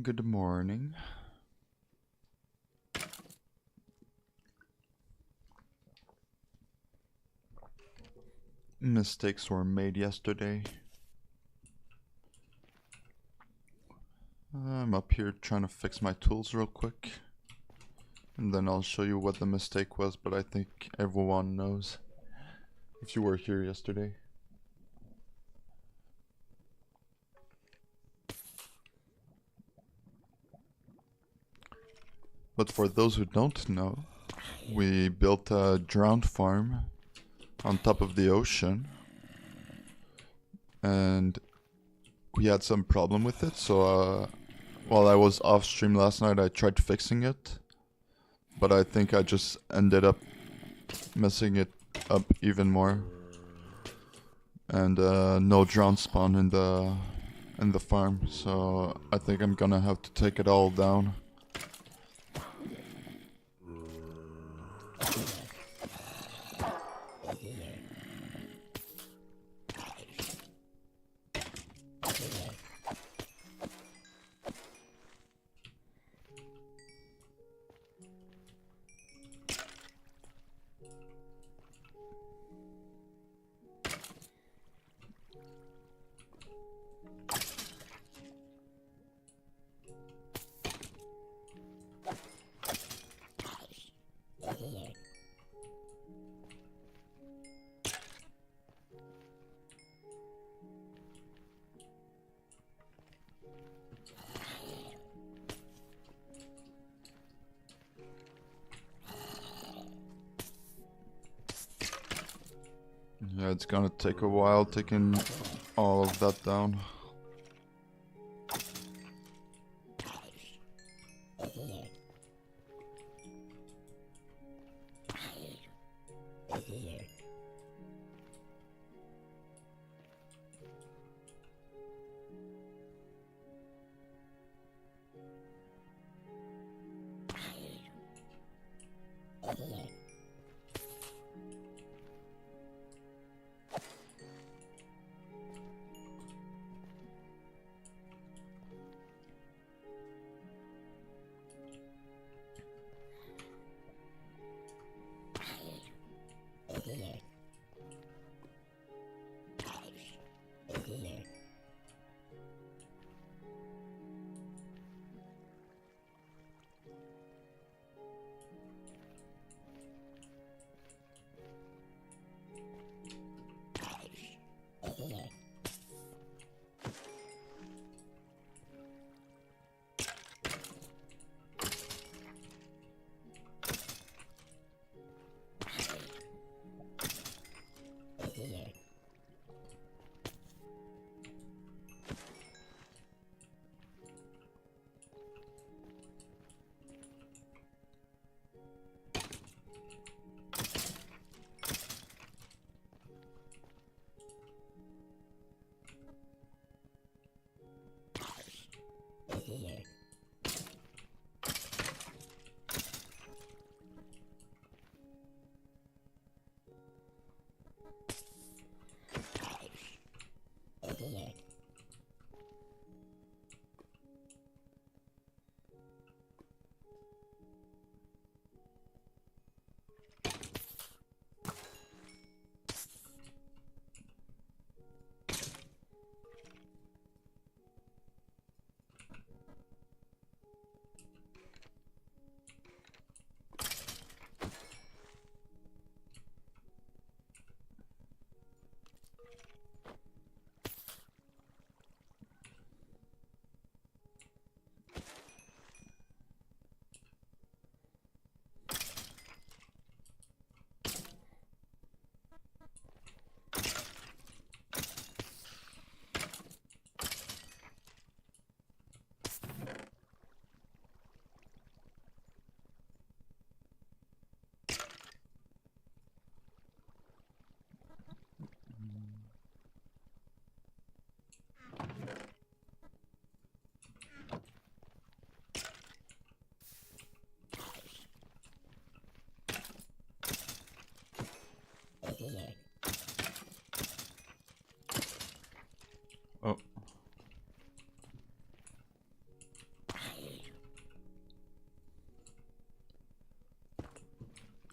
Good morning. Mistakes were made yesterday. I'm up here trying to fix my tools real quick. And then I'll show you what the mistake was, but I think everyone knows if you were here yesterday. But for those who don't know, we built a drowned farm on top of the ocean. And we had some problem with it, so while I was off stream last night, I tried fixing it. But I think I just ended up messing it up even more. And no drown spawn in the farm, so I think I'm gonna have to take it all down. Yeah, it's gonna take a while taking all of that down.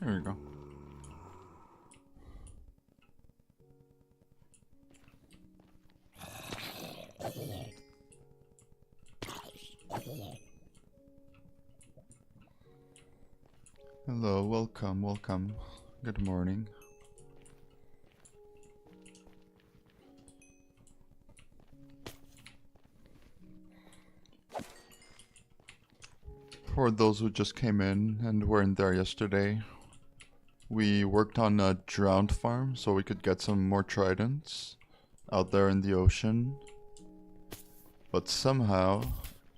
There you go. Hello, welcome, welcome. Good morning. For those who just came in and weren't there yesterday, we worked on a drowned farm so we could get some more tridents out there in the ocean. But somehow,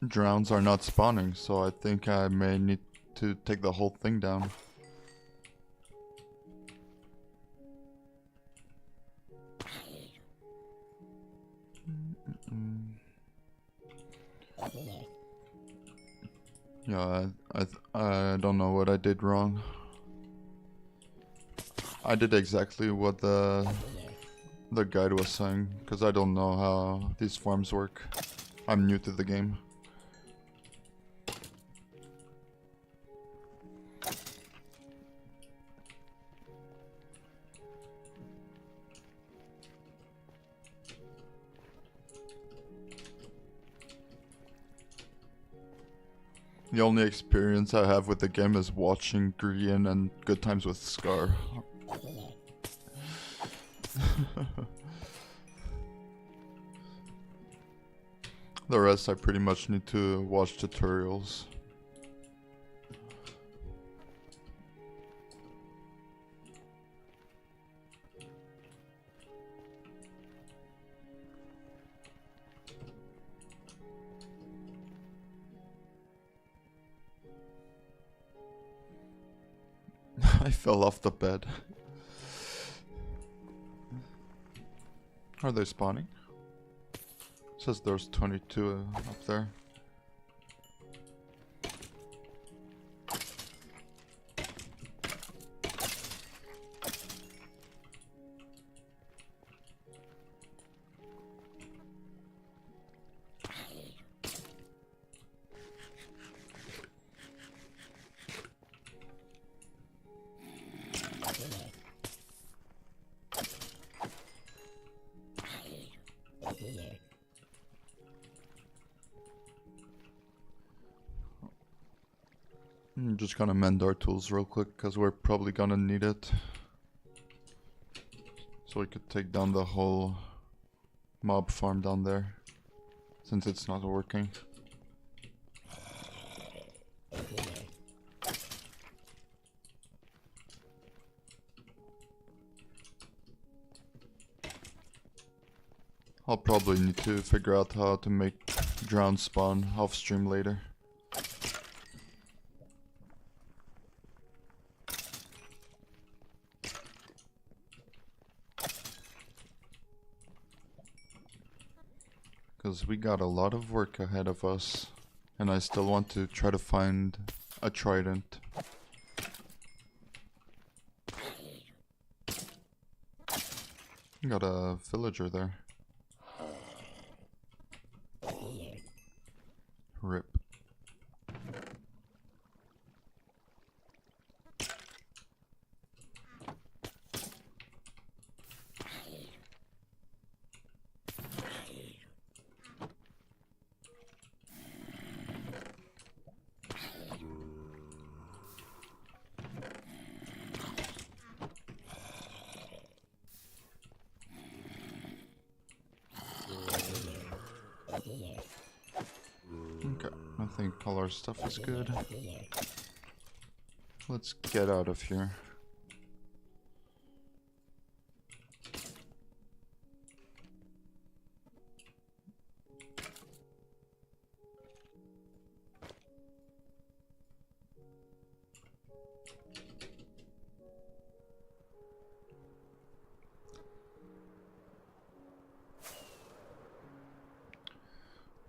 drowns are not spawning, so I think I may need to take the whole thing down. Yeah, I don't know what I did wrong. I did exactly what the guide was saying, because I don't know how these farms work. I'm new to the game. The only experience I have with the game is watching Grian and Good Times with Scar. The rest I pretty much need to watch tutorials. I fell off the bed. Are they spawning? It says there's 22 up there. I'm just gonna mend our tools real quick because we're probably gonna need it. So we could take down the whole mob farm down there, since it's not working. I'll probably need to figure out how to make drown spawn off stream later. Because we got a lot of work ahead of us, and I still want to try to find a trident. Got a villager there. Rip. Okay, I think all our stuff is good. Let's get out of here.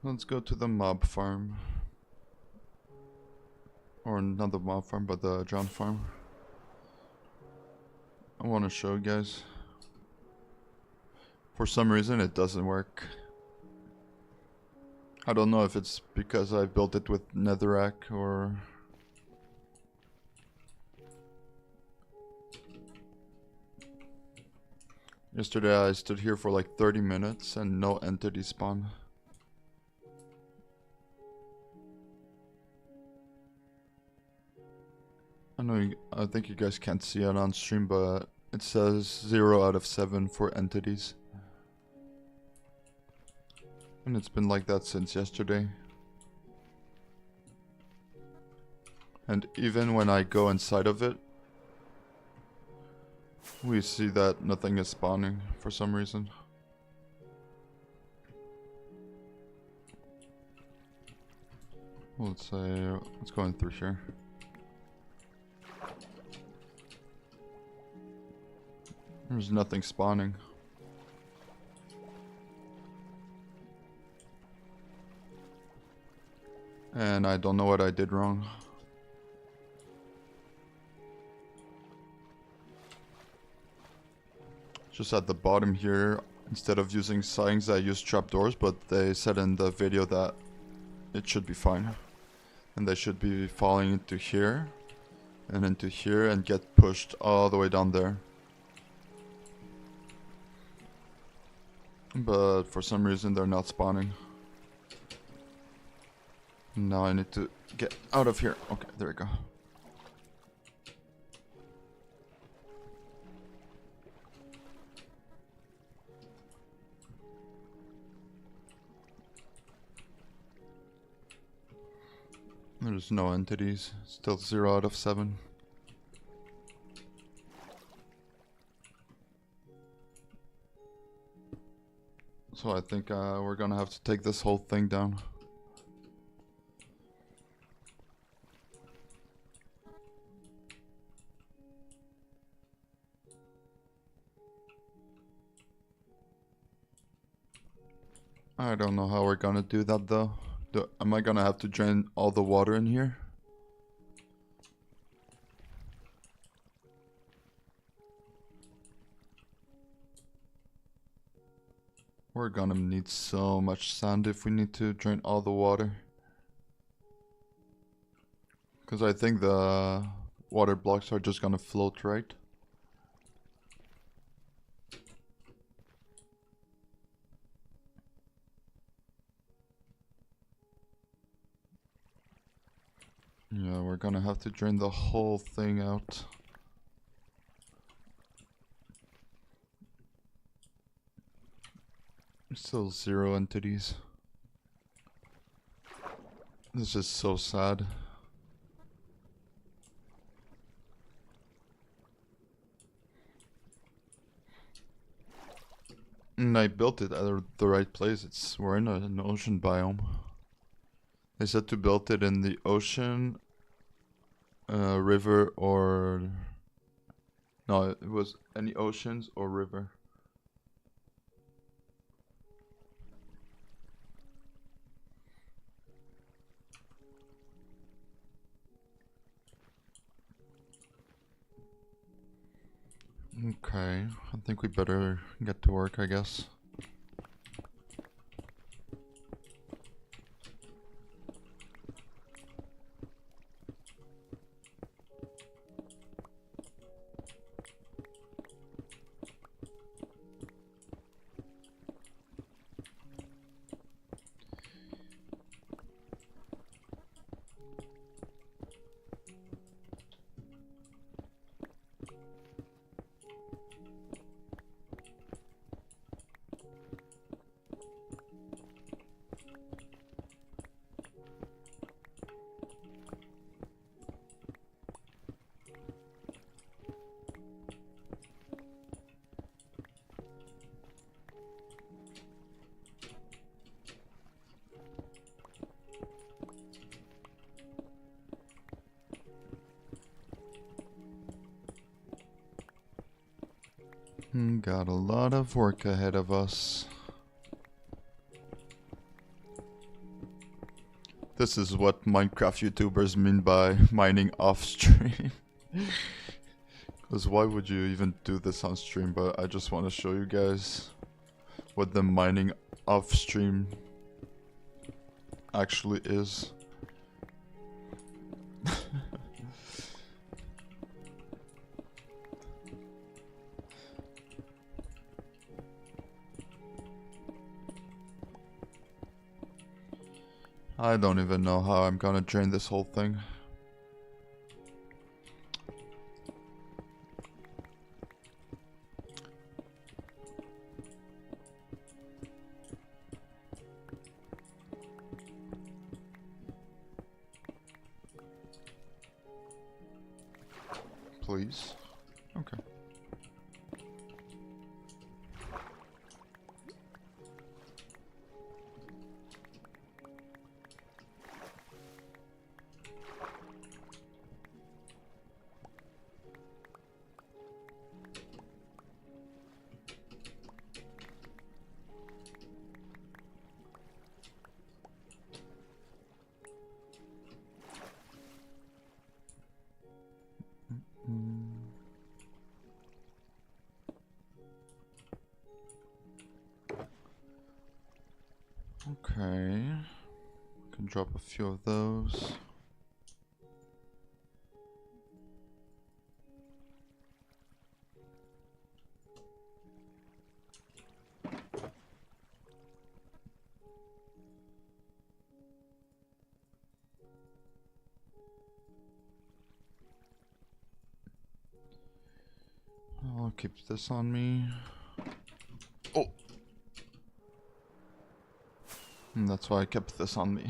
Let's go to the mob farm. Or not the mob farm, but the drown farm. I want to show you guys. For some reason it doesn't work. I don't know if it's because I built it with netherrack or... Yesterday I stood here for like 30 minutes and no entity spawn. I think you guys can't see it on stream, but it says 0 out of 7 for entities. And it's been like that since yesterday. And even when I go inside of it, we see that nothing is spawning for some reason. Let's say, let's go in through here. There's nothing spawning. And I don't know what I did wrong. Just at the bottom here, instead of using signs, I used trapdoors, but they said in the video that it should be fine. And they should be falling into here and get pushed all the way down there. But for some reason they're not spawning. Now I need to get out of here. Okay, there we go. There's no entities. Still 0 out of 7. So I think we're gonna have to take this whole thing down. I don't know how we're gonna do that though. Am I gonna have to drain all the water in here? We're gonna need so much sand if we need to drain all the water. Because I think the water blocks are just gonna float, right? Yeah, we're gonna have to drain the whole thing out. Still 0 entities. This is so sad. And I built it at the right place. We're in an ocean biome. They said to build it in the ocean, river, or... No, it was any oceans or river. Okay, I think we better get to work, I guess. Got a lot of work ahead of us. This is what Minecraft YouTubers mean by mining off stream. Because why would you even do this on stream? But I just want to show you guys what the mining off stream actually is. I don't even know how I'm gonna drain this whole thing. Please. Okay. Okay. Can drop a few of those. I'll keep this on me. Oh! And that's why I kept this on me.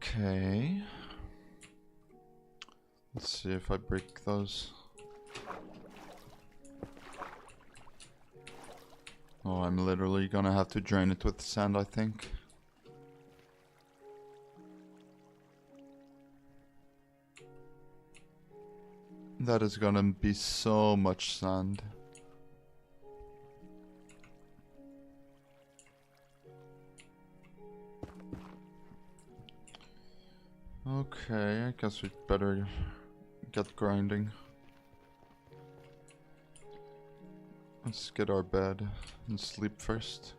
Okay. Let's see if I break those. Oh, I'm literally gonna have to drain it with sand, I think. That is gonna be so much sand. Okay, I guess we'd better get grinding. Let's get our bed and sleep first.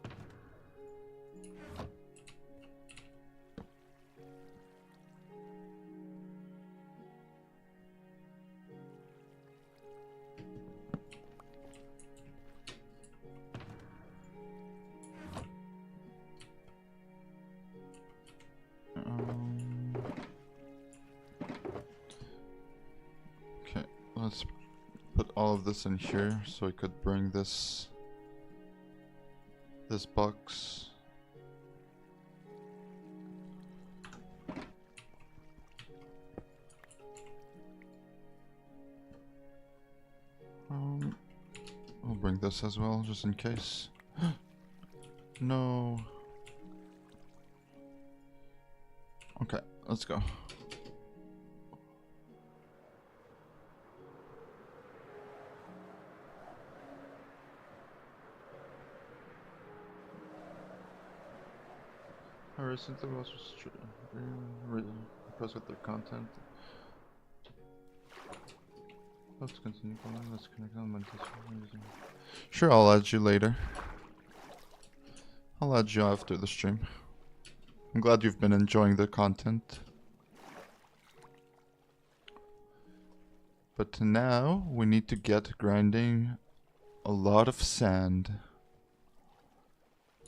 Okay, let's put all of this in here so we could bring this box. I'll bring this as well, just in case. No. Okay, let's go. I recently was really impressed with their content. Let's continue calling. Let's connect on meditation. Sure, I'll add you later. I'll add you after the stream. I'm glad you've been enjoying the content. But now we need to get grinding a lot of sand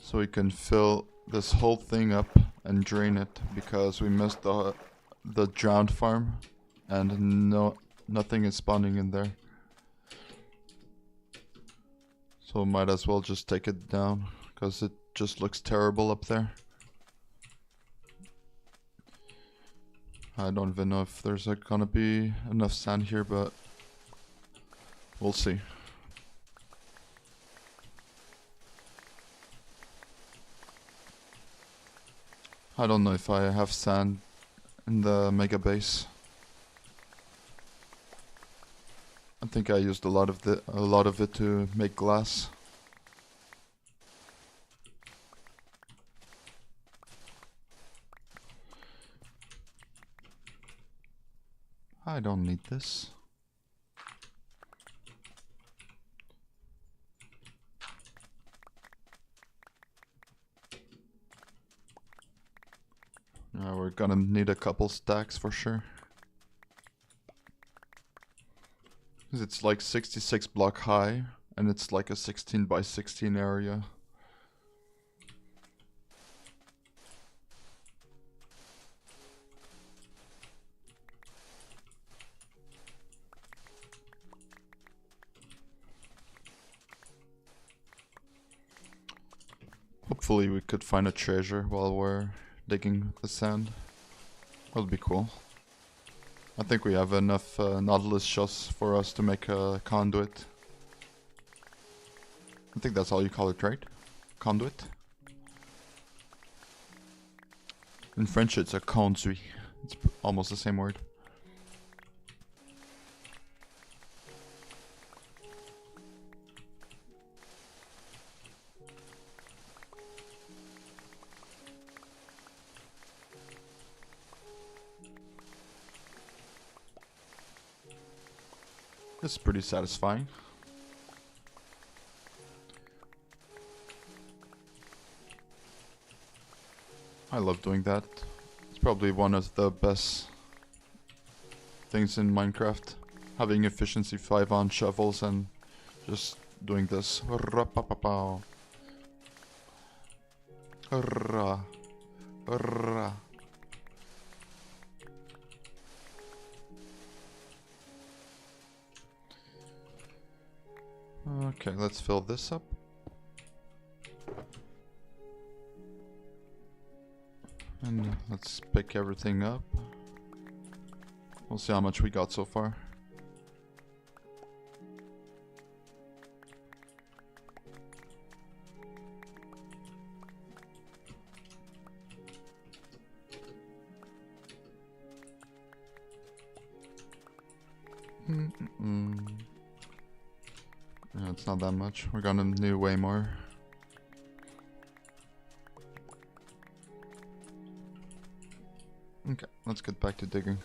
so we can fill this whole thing up and drain it, because we missed the drowned farm and nothing is spawning in there. So might as well just take it down, because it just looks terrible up there. I don't even know if there's gonna be enough sand here, but we'll see. I don't know if I have sand in the mega base. I think I used a lot of it to make glass. I don't need this. We're gonna need a couple stacks for sure. It's like 66 block high, and it's like a 16 by 16 area. Hopefully we could find a treasure while we're digging the sand. That would be cool. I think we have enough Nautilus shells for us to make a conduit. I think that's all you call it, right? Conduit? In French it's a conduit. It's almost the same word. This is pretty satisfying. I love doing that. It's probably one of the best things in Minecraft. Having efficiency 5 on shovels and just doing this. Okay, let's fill this up. And let's pick everything up. We'll see how much we got so far. Yeah, it's not that much. We're gonna need way more. Okay, let's get back to digging.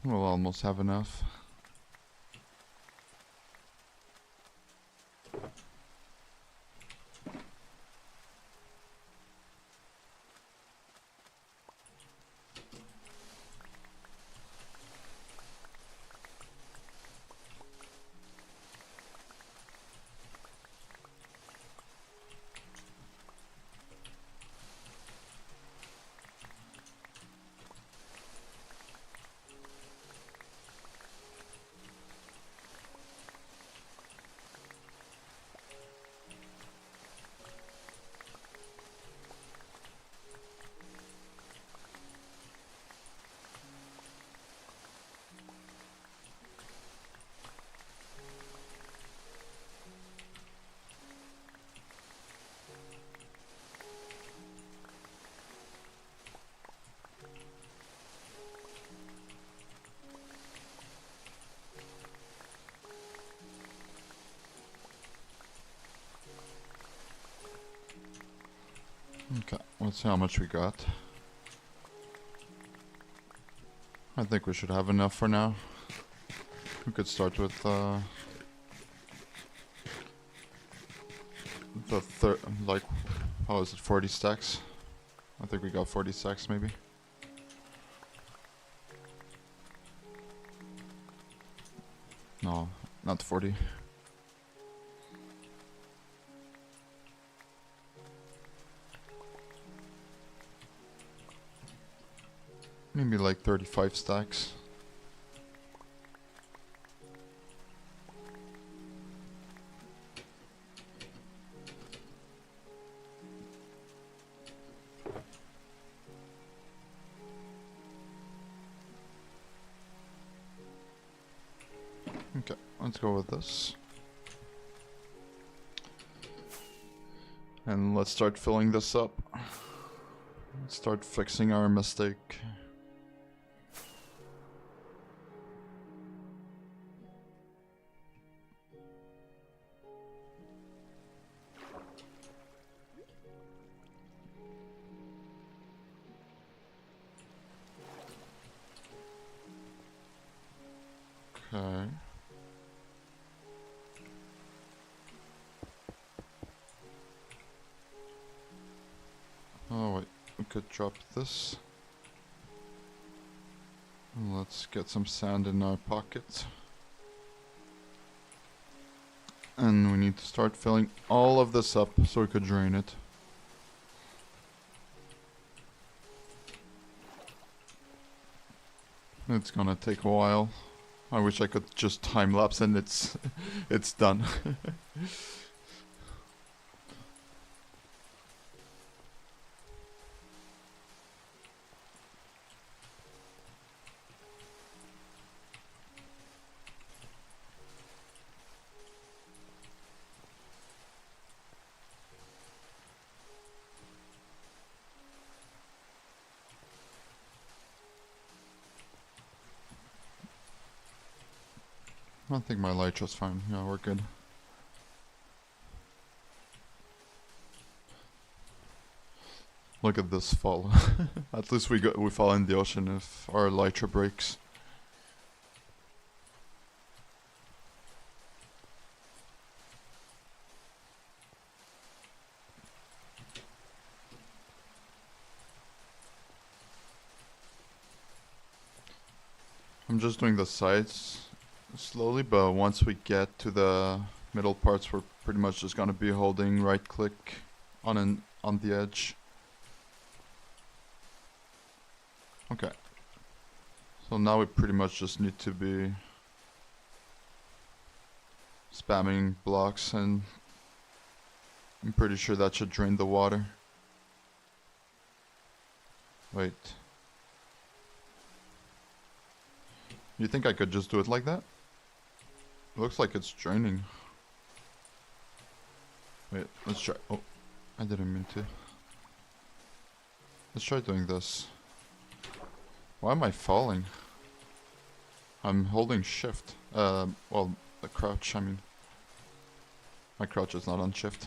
We'll almost have enough. Okay, let's see how much we got. I think we should have enough for now. We could start with like, how is it, 40 stacks? I think we got 40 stacks maybe. No, not 40. Maybe like 35 stacks. Okay, let's go with this. And let's start filling this up. Let's start fixing our mistake. Okay. Oh wait, we could drop this. And let's get some sand in our pocket. And we need to start filling all of this up so we could drain it. It's gonna take a while. I wish I could just time lapse and it's it's done. I think my Elytra's fine. Yeah, we're good. Look at this fall. At least we fall in the ocean if our Elytra breaks. I'm just doing the sides slowly, but once we get to the middle parts, we're pretty much just gonna be holding right click on the edge. Okay. So now we pretty much just need to be spamming blocks, and I'm pretty sure that should drain the water. Wait. You think I could just do it like that? It looks like it's draining. Wait, let's try. Oh, I didn't mean to. Let's try doing this. Why am I falling? I'm holding shift. Well, the crouch, I mean. My crouch is not on shift.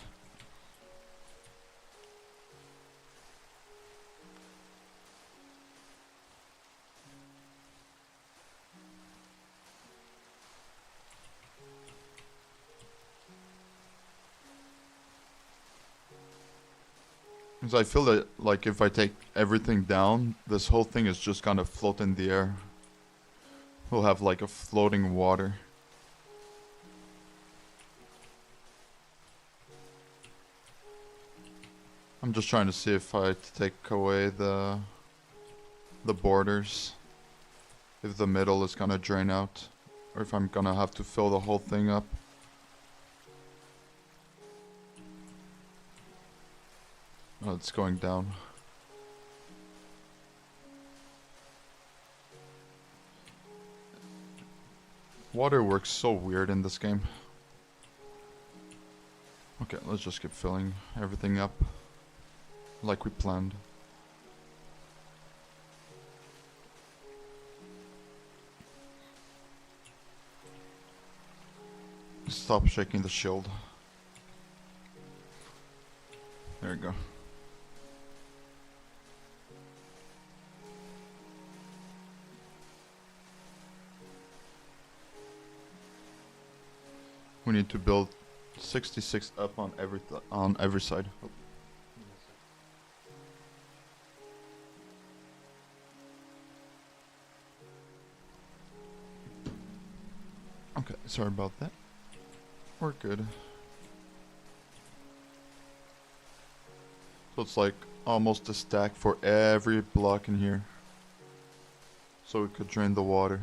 Because I feel that, like, if I take everything down, this whole thing is just gonna float in the air. We'll have, like, a floating water. I'm just trying to see if I take away the borders, if the middle is gonna drain out, or if I'm gonna have to fill the whole thing up. Oh, it's going down. Water works so weird in this game. Okay, let's just keep filling everything up like we planned. Stop shaking the shield. There we go. We need to build 66 up on every side. Oh. Okay, sorry about that. We're good. So it's like almost a stack for every block in here. So we could drain the water.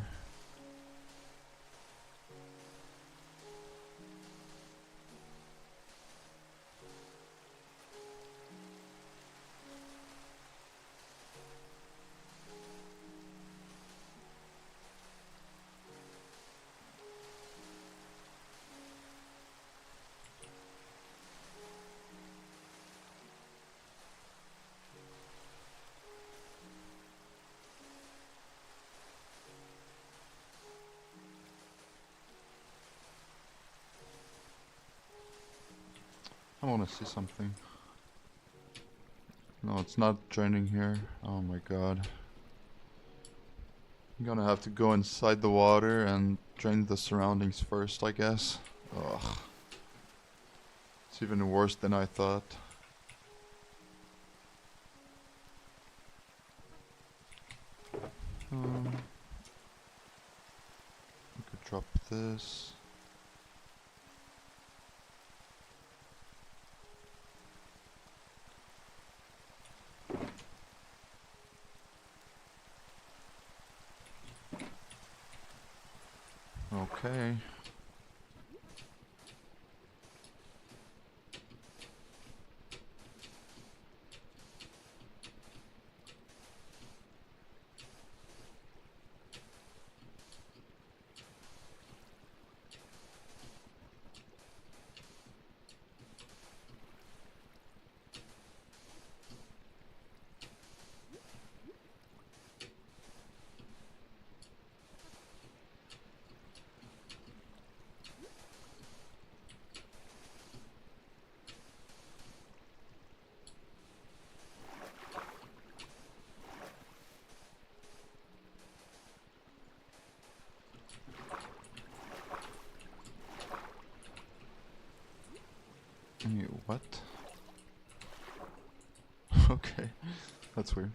I want to see something. No, it's not draining here. Oh my god. I'm gonna have to go inside the water and drain the surroundings first, I guess. Ugh. It's even worse than I thought. We could drop this. Okay. What? Okay, that's weird.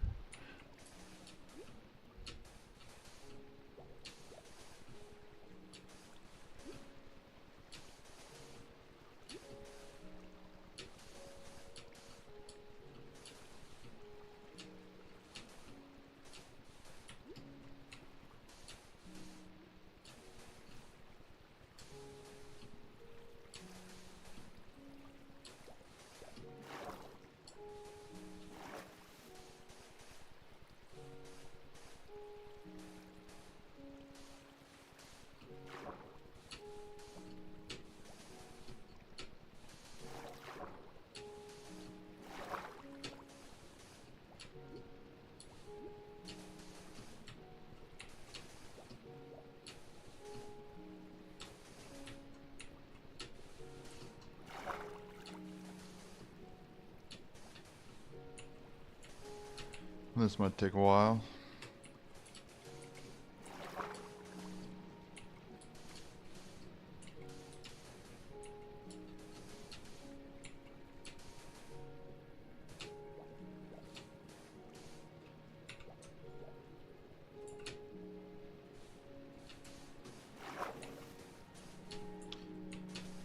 This might take a while.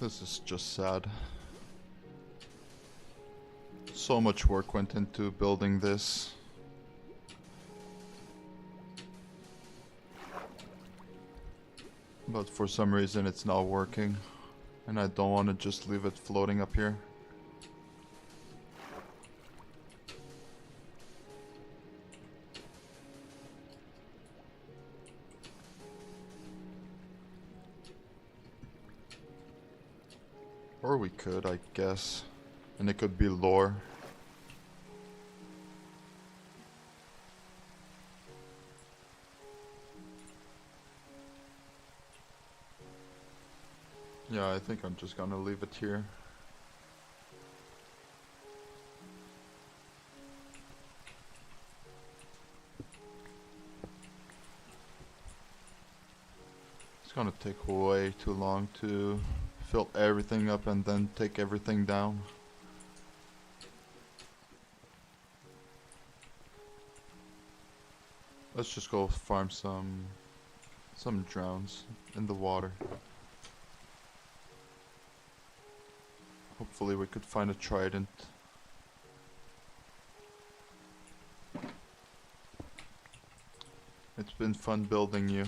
This is just sad. So much work went into building this. But for some reason it's not working. And I don't want to just leave it floating up here. Or we could, I guess. And it could be lore. Yeah, I think I'm just gonna leave it here. It's gonna take way too long to fill everything up and then take everything down. Let's just go farm some drowns in the water. Hopefully we could find a trident. It's been fun building you.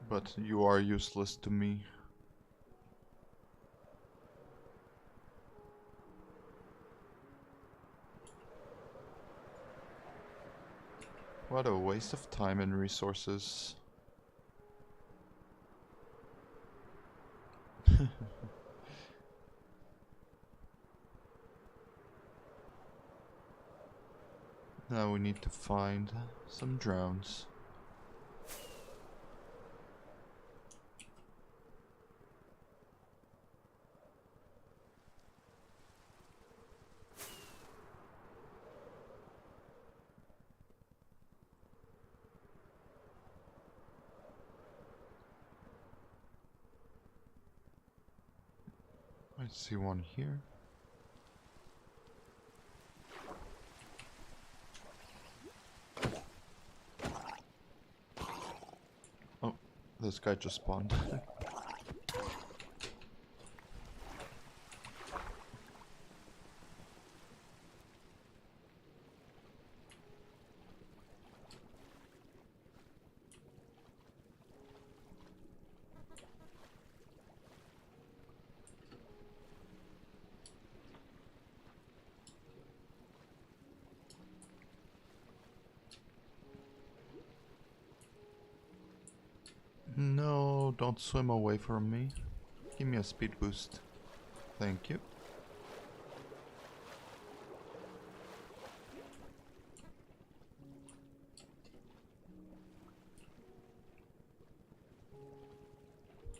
But you are useless to me. What a waste of time and resources. Now we need to find some drowns. I see one here. Oh, this guy just spawned. No, don't swim away from me. Give me a speed boost. Thank you.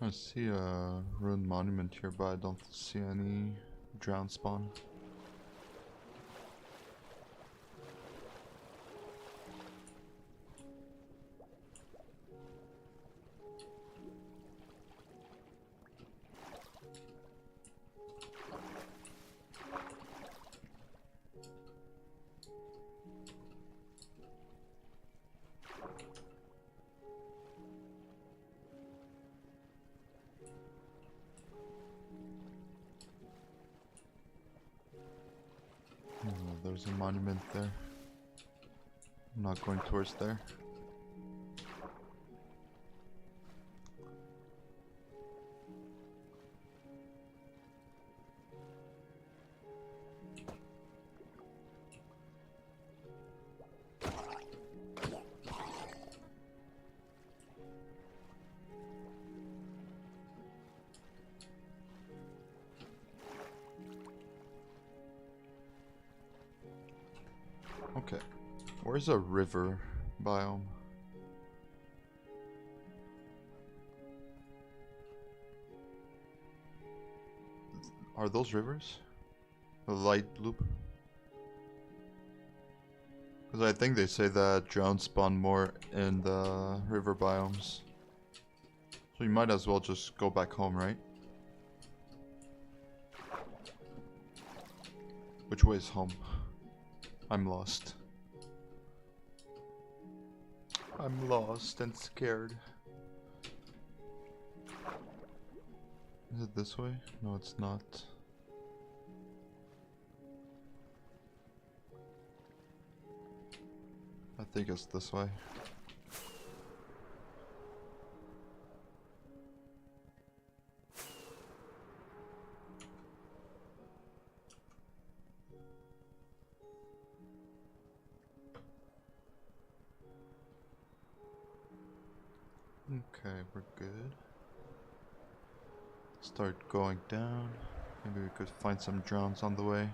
I see a ruined monument here, but I don't see any drown spawn. Oh, there's a monument there. I'm not going towards there. Okay, where's a river biome? Are those rivers? The light loop? Because I think they say that drones spawn more in the river biomes. So you might as well just go back home, right? Which way is home? I'm lost. I'm lost and scared. Is it this way? No, it's not. I think it's this way. Okay, we're good. Start going down. Maybe we could find some drowns on the way.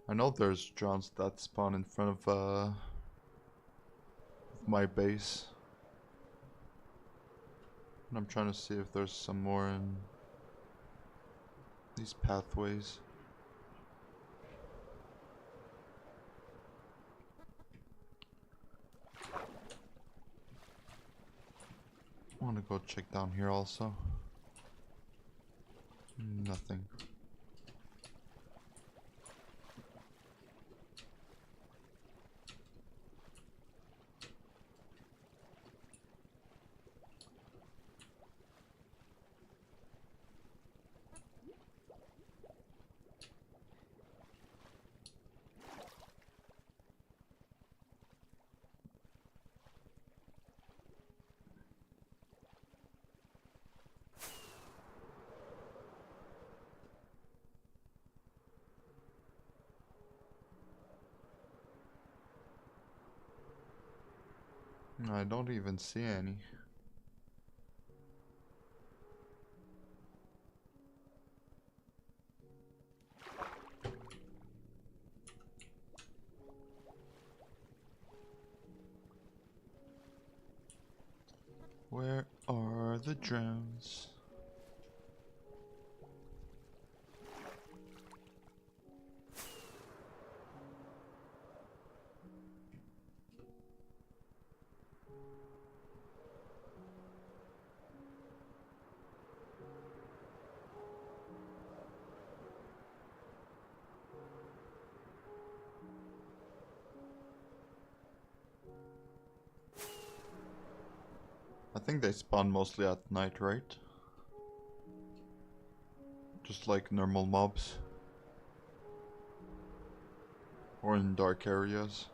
I know there's drowns that spawn in front of my base. And I'm trying to see if there's some more in these pathways. I want to go check down here also. Nothing. I don't even see any. Where are the drowns? I think they spawn mostly at night, right? Just like normal mobs. Or in dark areas.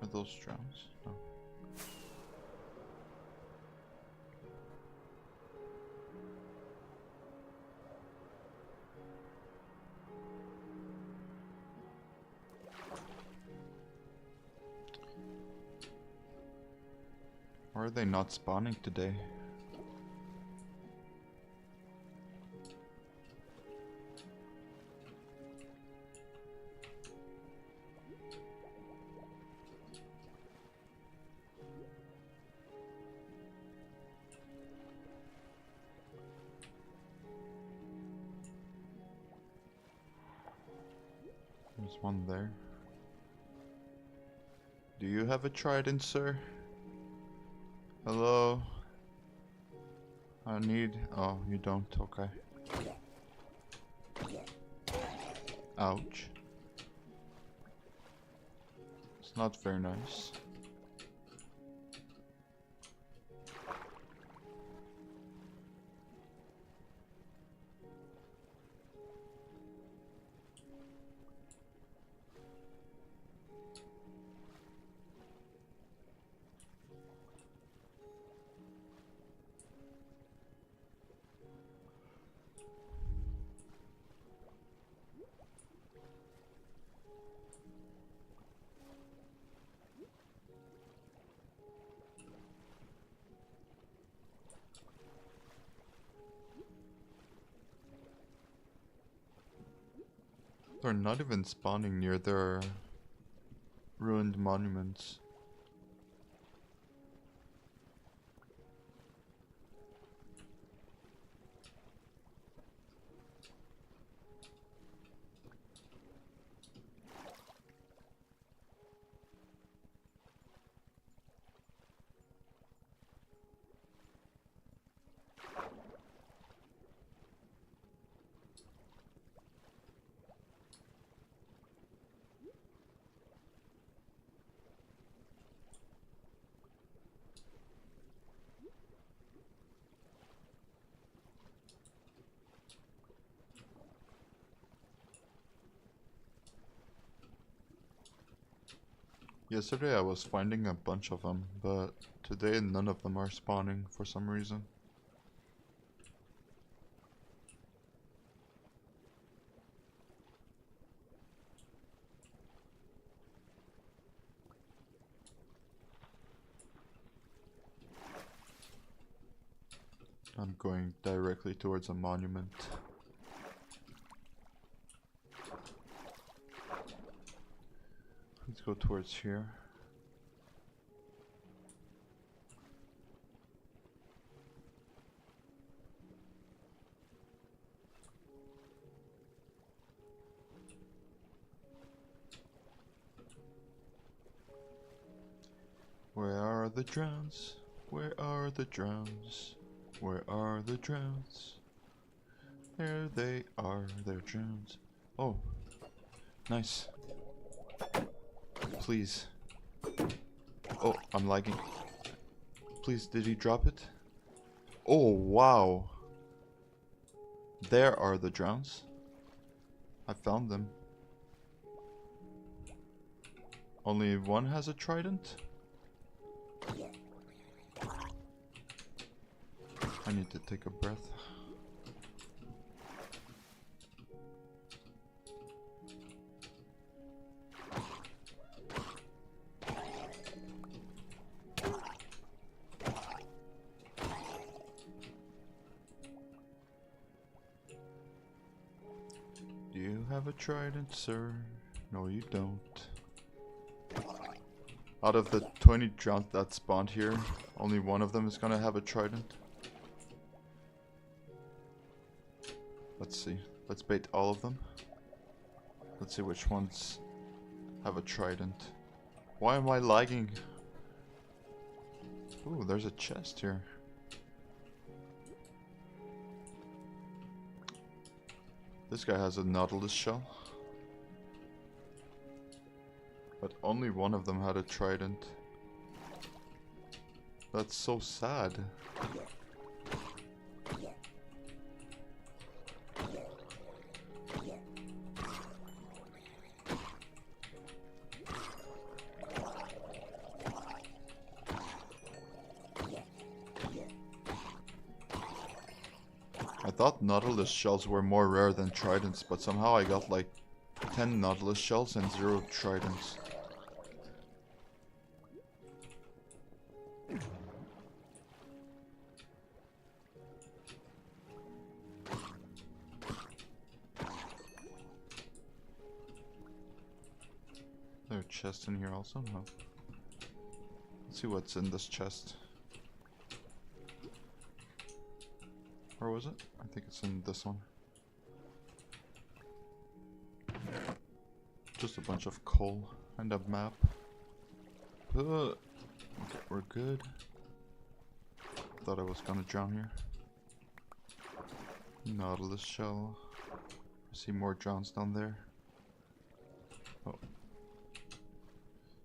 Are those drowns? No. Why are they not spawning today? There's one there. Do you have a trident, sir? Hello? I need... Oh, you don't? Okay. Ouch. It's not very nice. They're not even spawning near their ruined monuments. Yesterday I was finding a bunch of them, but today none of them are spawning for some reason. I'm going directly towards a monument. Let's go towards here. Where are the drones? Where are the drones? Where are the drones? There they are, they're drones. Oh, nice. Please. Oh, I'm lagging. Please, did he drop it? Oh, wow. There are the drones. I found them. Only one has a trident? I need to take a breath. Do you have a trident, sir? No, you don't. Out of the 20 drones that spawned here, only one of them is gonna have a trident. Let's see. Let's bait all of them. Let's see which ones have a trident. Why am I lagging? Ooh, there's a chest here. This guy has a nautilus shell. But only one of them had a trident. That's so sad. I thought nautilus shells were more rare than tridents, but somehow I got like 10 nautilus shells and 0 tridents. Is there a chest in here also? No. Let's see what's in this chest. Where was it? I think it's in this one. Just a bunch of coal and a map. Okay, we're good. Thought I was gonna drown here. Nautilus shell. I see more drowns down there. Oh.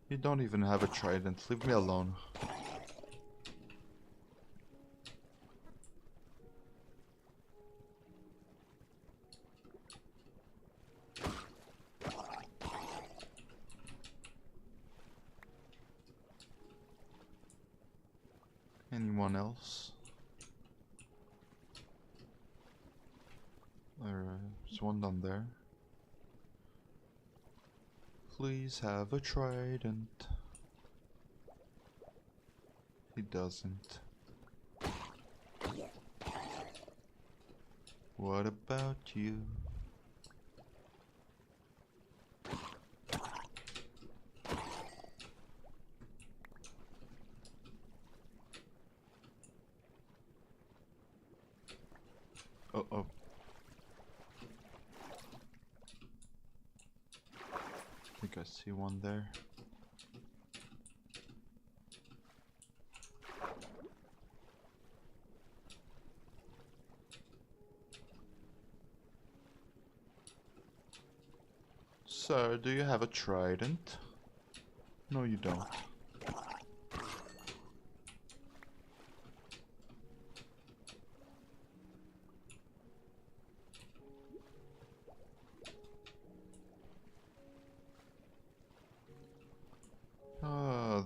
You don't even have a trident. Leave me alone. Anyone else? There's one down there. Please have a trident. He doesn't. What about you? Uh-oh. I think I see one there. Sir, do you have a trident? No, you don't.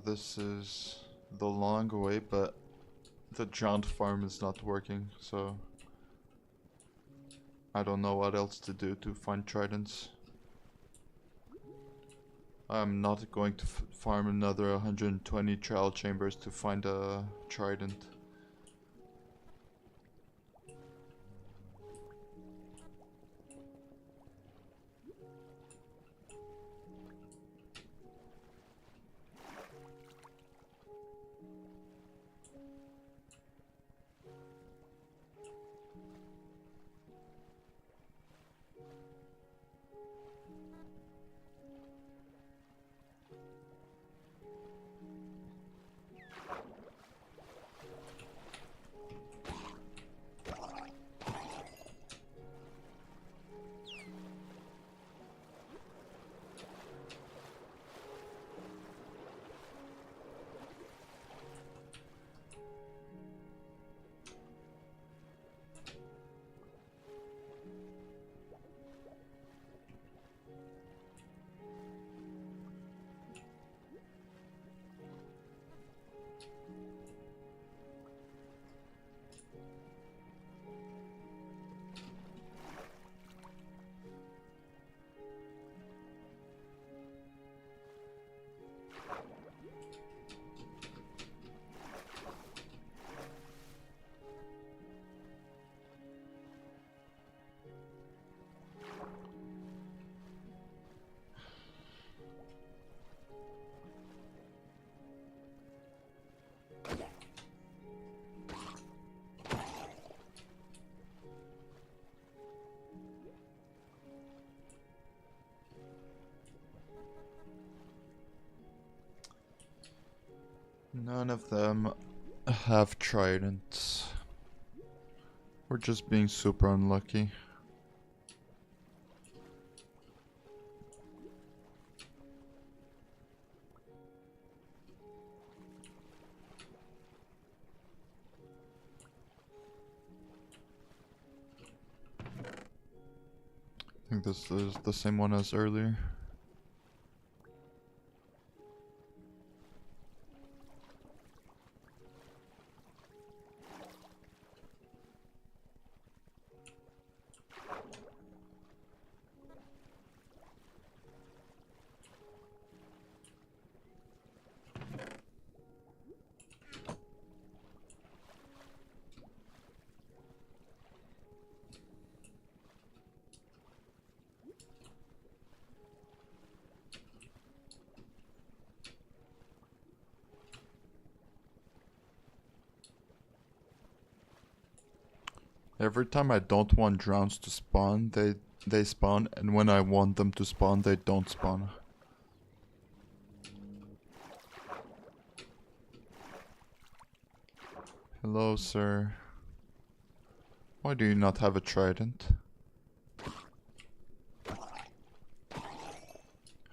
This is the long way, but the giant farm is not working, so I don't know what else to do to find tridents. I'm not going to farm another 120 trial chambers to find a trident. None of them have tridents. We're just being super unlucky. I think this is the same one as earlier. Every time I don't want drowns to spawn, they spawn, and when I want them to spawn, they don't spawn. Hello, sir. Why do you not have a trident?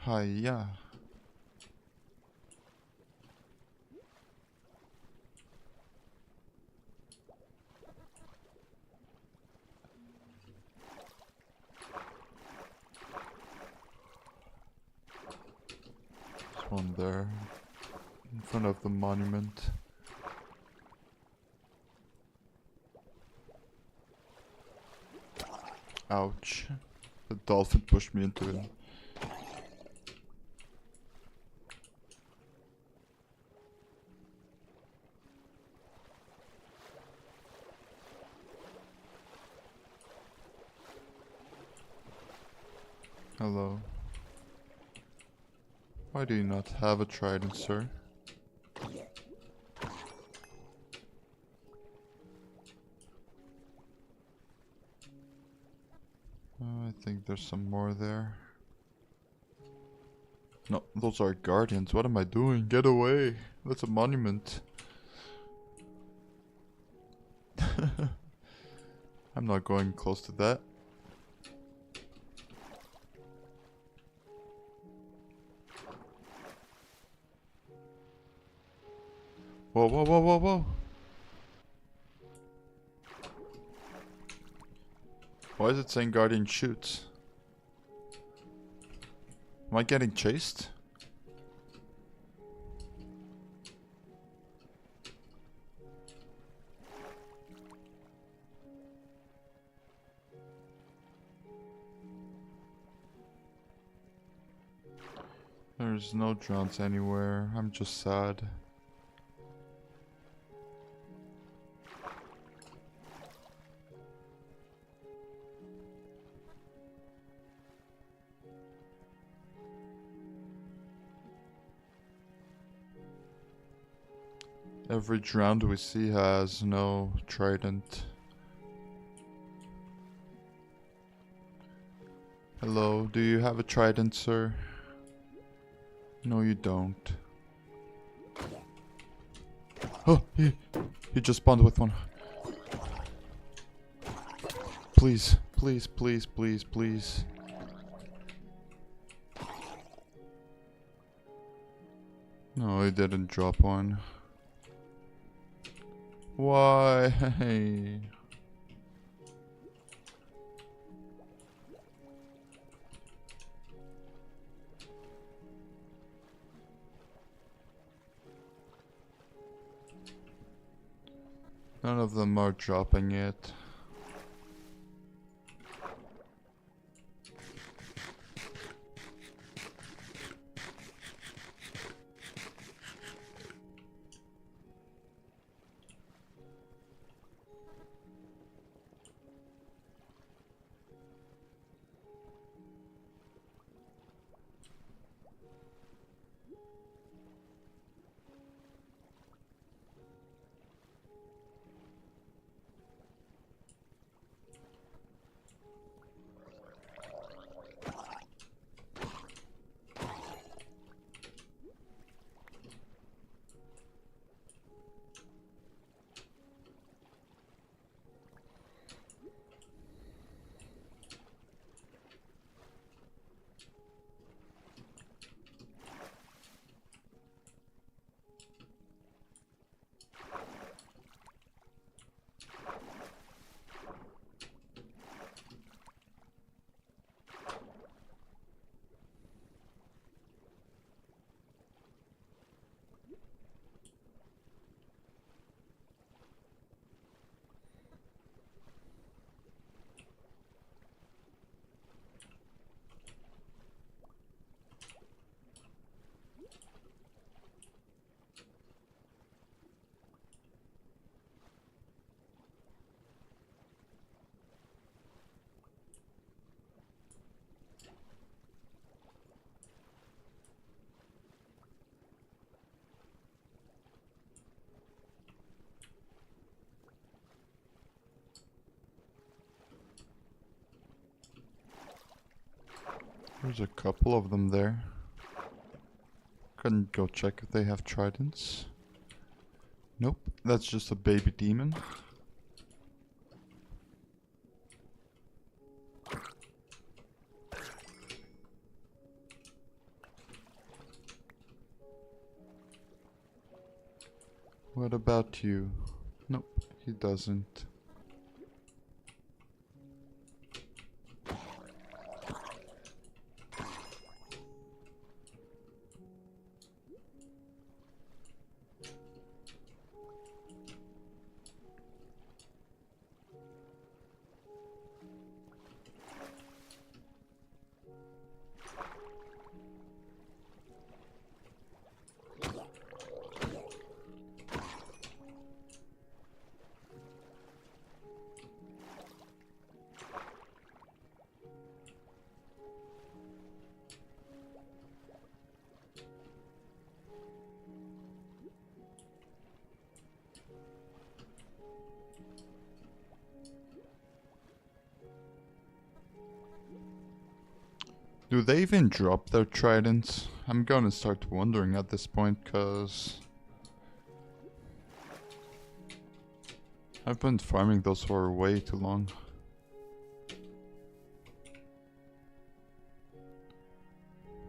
Hiya. One there, in front of the monument. Ouch. The dolphin pushed me into it. Hello. Why do you not have a trident, sir? I think there's some more there. No, those are guardians. What am I doing? Get away. That's a monument. I'm not going close to that. Whoa, whoa, whoa, whoa, whoa. Why is it saying guardian shoots? Am I getting chased? There's no drones anywhere. I'm just sad. Every drowned we see has no trident. Hello, do you have a trident, sir? No, you don't. Oh, he just spawned with one. Please, please, please, please, please. No, he didn't drop one. Why? None of them are dropping it. There's a couple of them there. Couldn't go check if they have tridents. Nope, that's just a baby demon. What about you? Nope, he doesn't. Do they even drop their tridents? I'm gonna start wondering at this point, cause I've been farming those for way too long.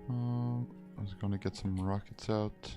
I was gonna get some rockets out.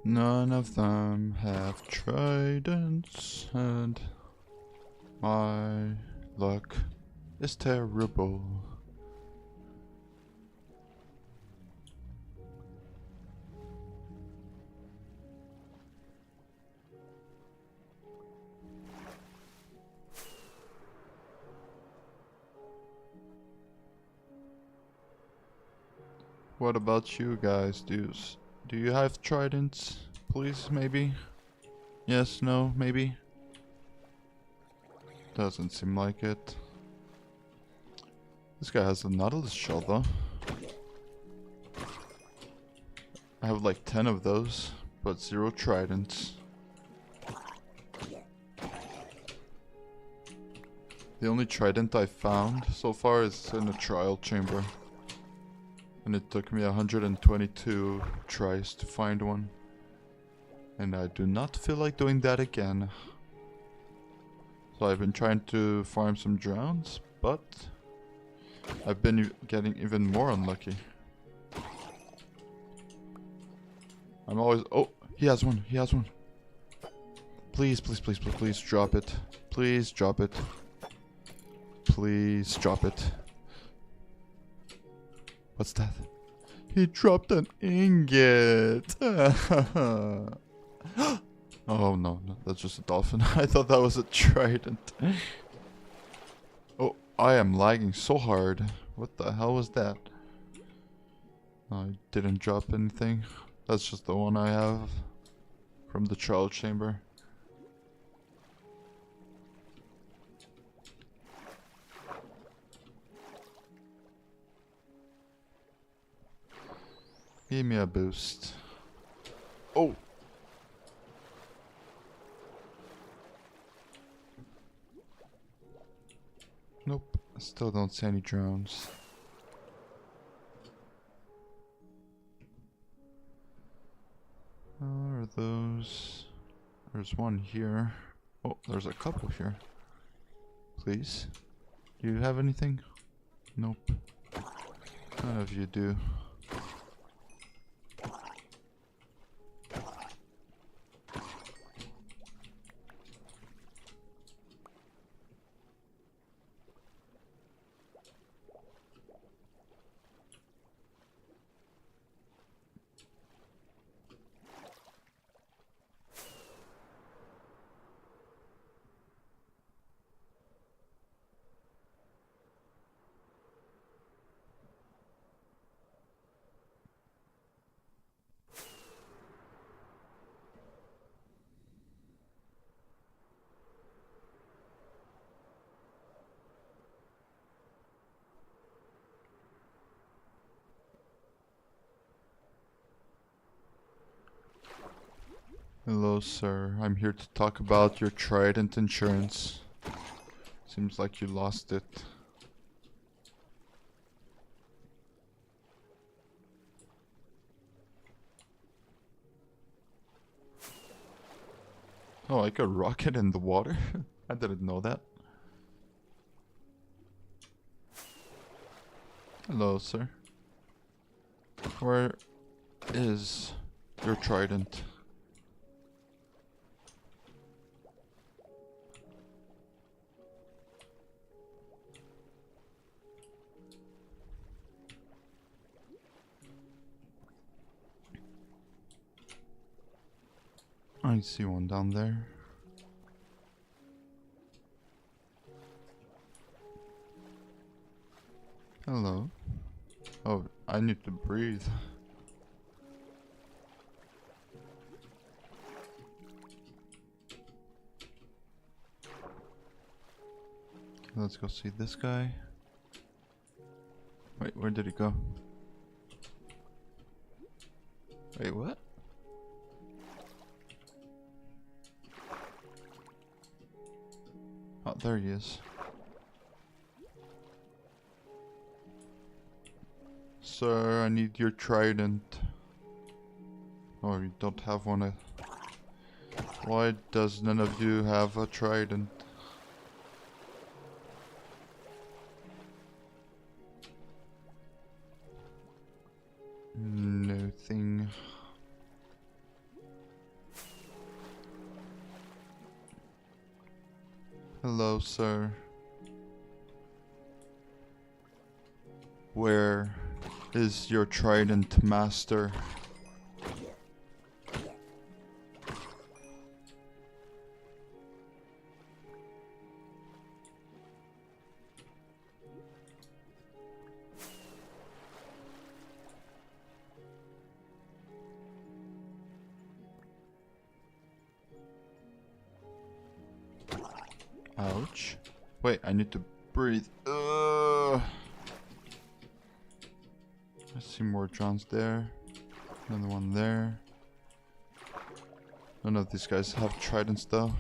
None of them have tridents, and my luck is terrible. What about you guys? Do you have tridents? Please, maybe? Yes, no, maybe? Doesn't seem like it. This guy has a Nautilus shell though. I have like 10 of those, but 0 tridents. The only trident I found so far is in a trial chamber. And it took me 122 tries to find one. And I do not feel like doing that again. So I've been trying to farm some drowns, but I've been getting even more unlucky. I'm always... Oh, he has one. He has one. Please, please, please, please, please drop it. Please drop it. Please drop it. What's that? He dropped an ingot. Oh no, no, that's just a dolphin. I thought that was a trident. Oh, I am lagging so hard. What the hell was that? I didn't drop anything. That's just the one I have from the trial chamber. Give me a boost. Oh! Nope, I still don't see any drones. Are those? There's one here. Oh, there's a couple here. Please. Do you have anything? Nope. None of you do. Hello, sir. I'm here to talk about your Trident insurance. Seems like you lost it. Oh, I could rocket in the water? I didn't know that. Hello, sir. Where is your Trident? I see one down there. Hello. Oh, I need to breathe. Let's go see this guy. Wait, where did he go? Wait, what? Oh, there he is. Sir, I need your trident. Oh, you don't have one. Why does none of you have a trident? Nothing. Hello, sir. Where is your trident, master? Ouch. Wait, I need to breathe. I see more drones there. Another one there. None of these guys have tridents though.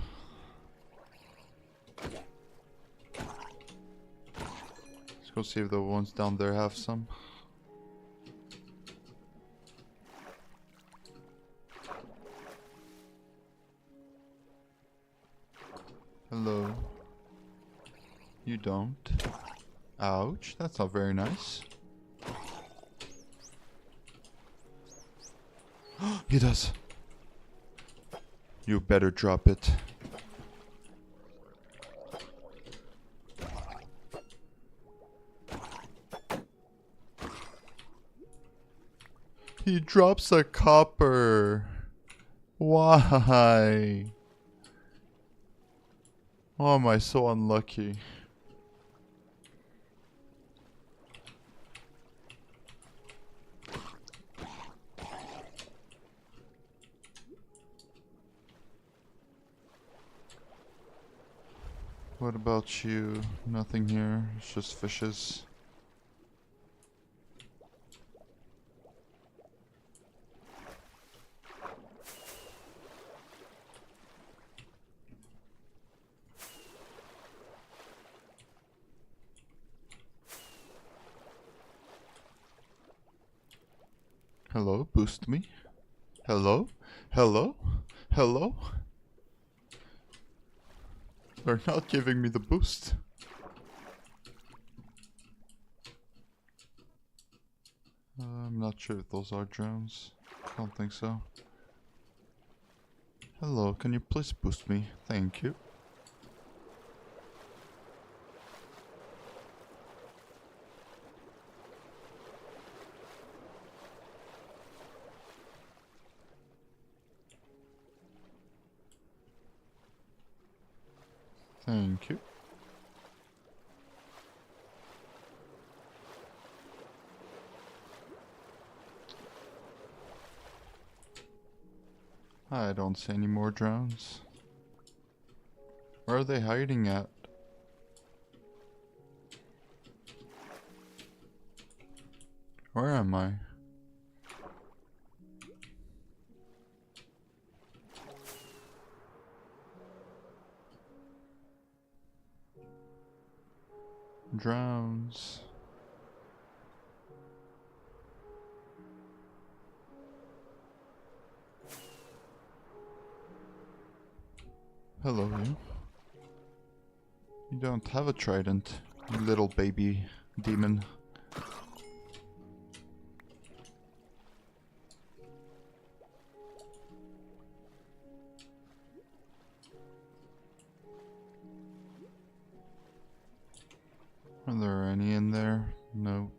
Let's go see if the ones down there have some. Hello. You don't. Ouch, that's not very nice. He does. You better drop it. He drops a copper. Why? Oh, am I so unlucky? What about you? Nothing here. It's just fishes. Hello, boost me. Hello? Hello? Hello? They're not giving me the boost. I'm not sure if those are drones. Don't think so. Hello, can you please boost me? Thank you. Thank you. I don't see any more drones. Where are they hiding at? Where am I? Drones. Hello, you. You don't have a trident, you little baby demon. Are there any in there? No.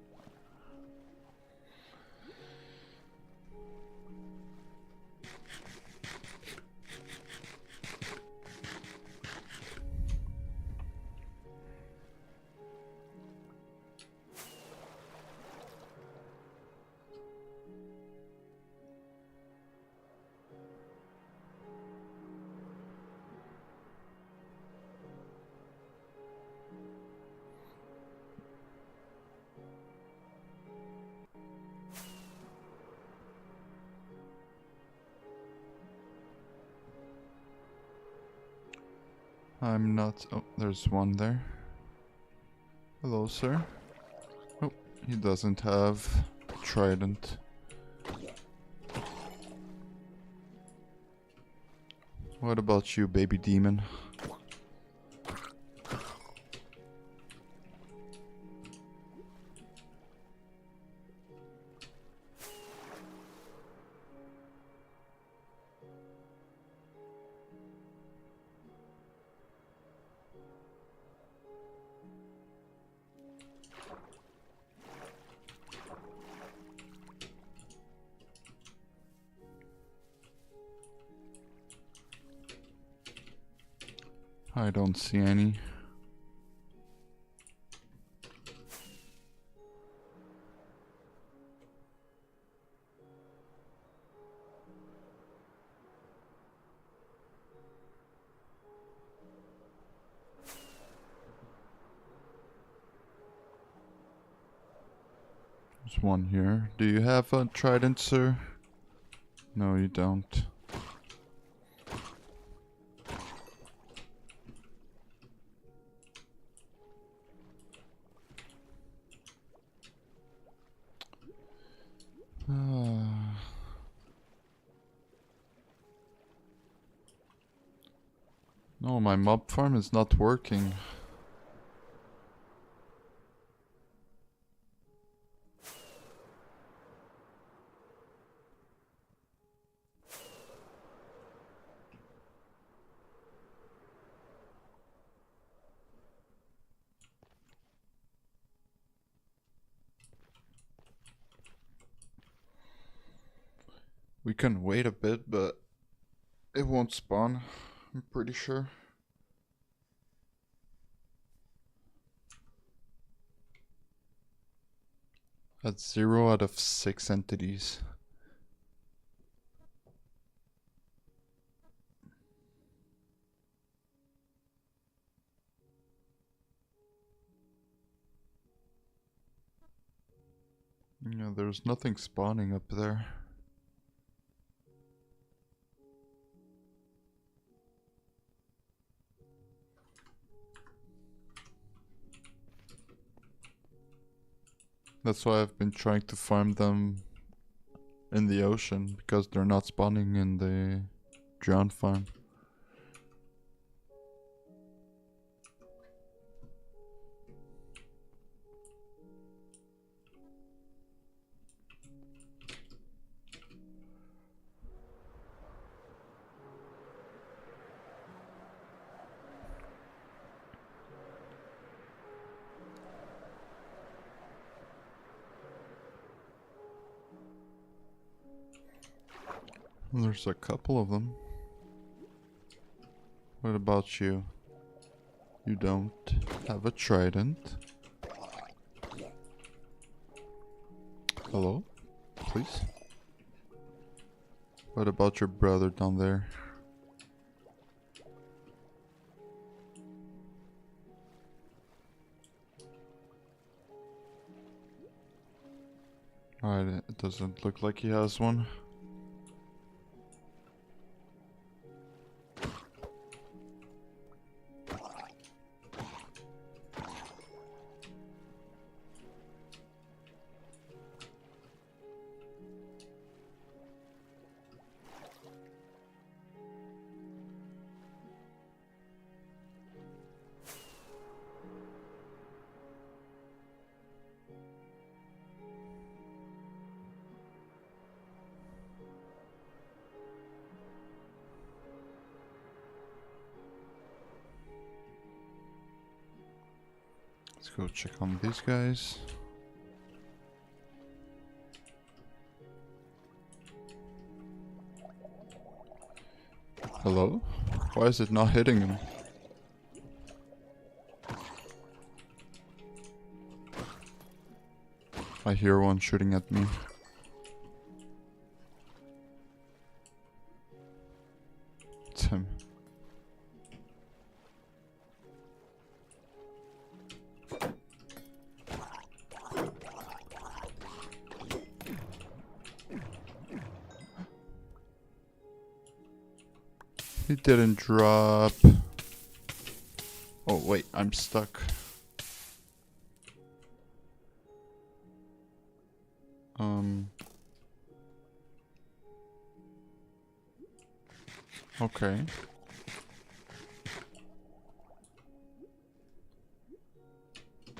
I'm not. Oh, there's one there. Hello, sir. Oh, he doesn't have a trident. What about you, baby demon? I don't see any. There's one here. Do you have a trident, sir? No, you don't. No, my mob farm is not working. We can wait a bit, but it won't spawn, I'm pretty sure. That's 0 out of 6 entities. Yeah, there's nothing spawning up there. That's why I've been trying to farm them in the ocean, because they're not spawning in the drown farm. There's a couple of them. What about you? You don't have a trident. Hello? Please? What about your brother down there? Alright, it doesn't look like he has one. Let's go check on these guys. Hello? Why is it not hitting him? I hear one shooting at me. It's him. He didn't drop. Oh wait, I'm stuck. Okay.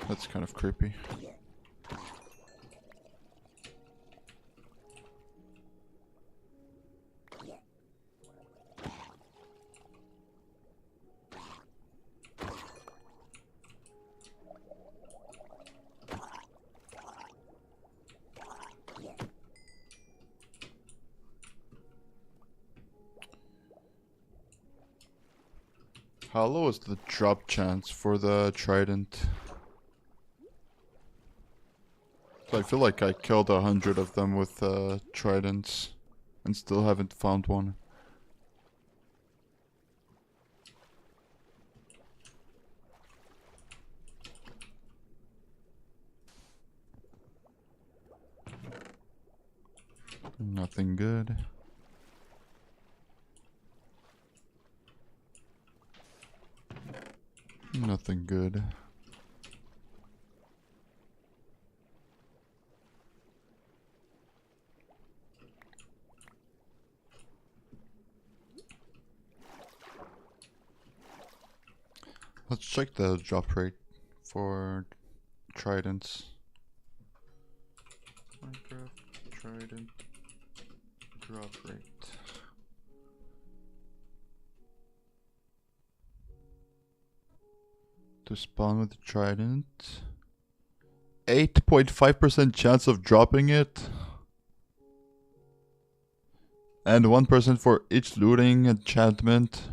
That's kind of creepy. How low is the drop chance for the trident? I feel like I killed 100 of them with tridents and still haven't found one. Nothing good. Nothing good. Let's check the drop rate for tridents. Minecraft trident drop rate. To spawn with the trident. 8.5% chance of dropping it. And 1% for each looting enchantment.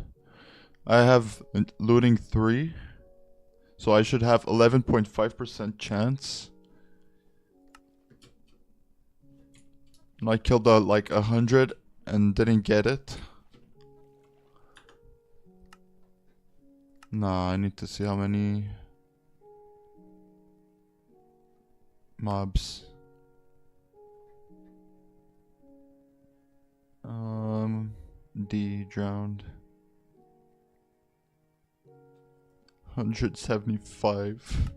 I have looting 3. So I should have 11.5% chance. And I killed like 100 and didn't get it. Nah, I need to see how many mobs. D drowned. 175.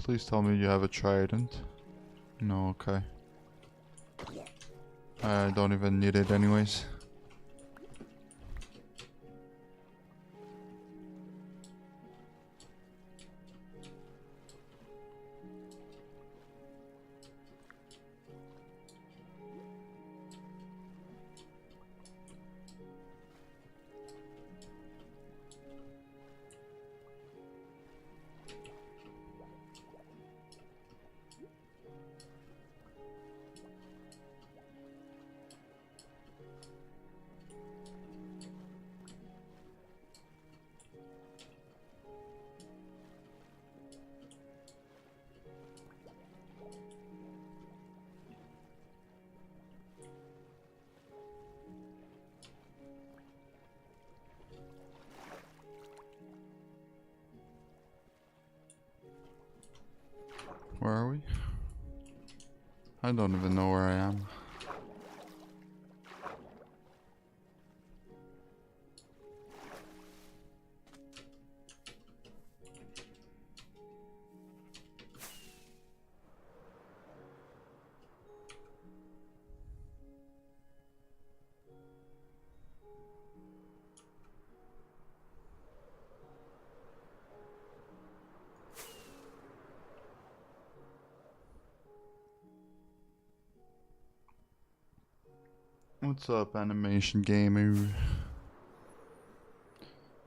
Please tell me you have a trident. No, okay. I don't even need it anyways. Where are we? I don't even know where I am. What's up, animation gamer?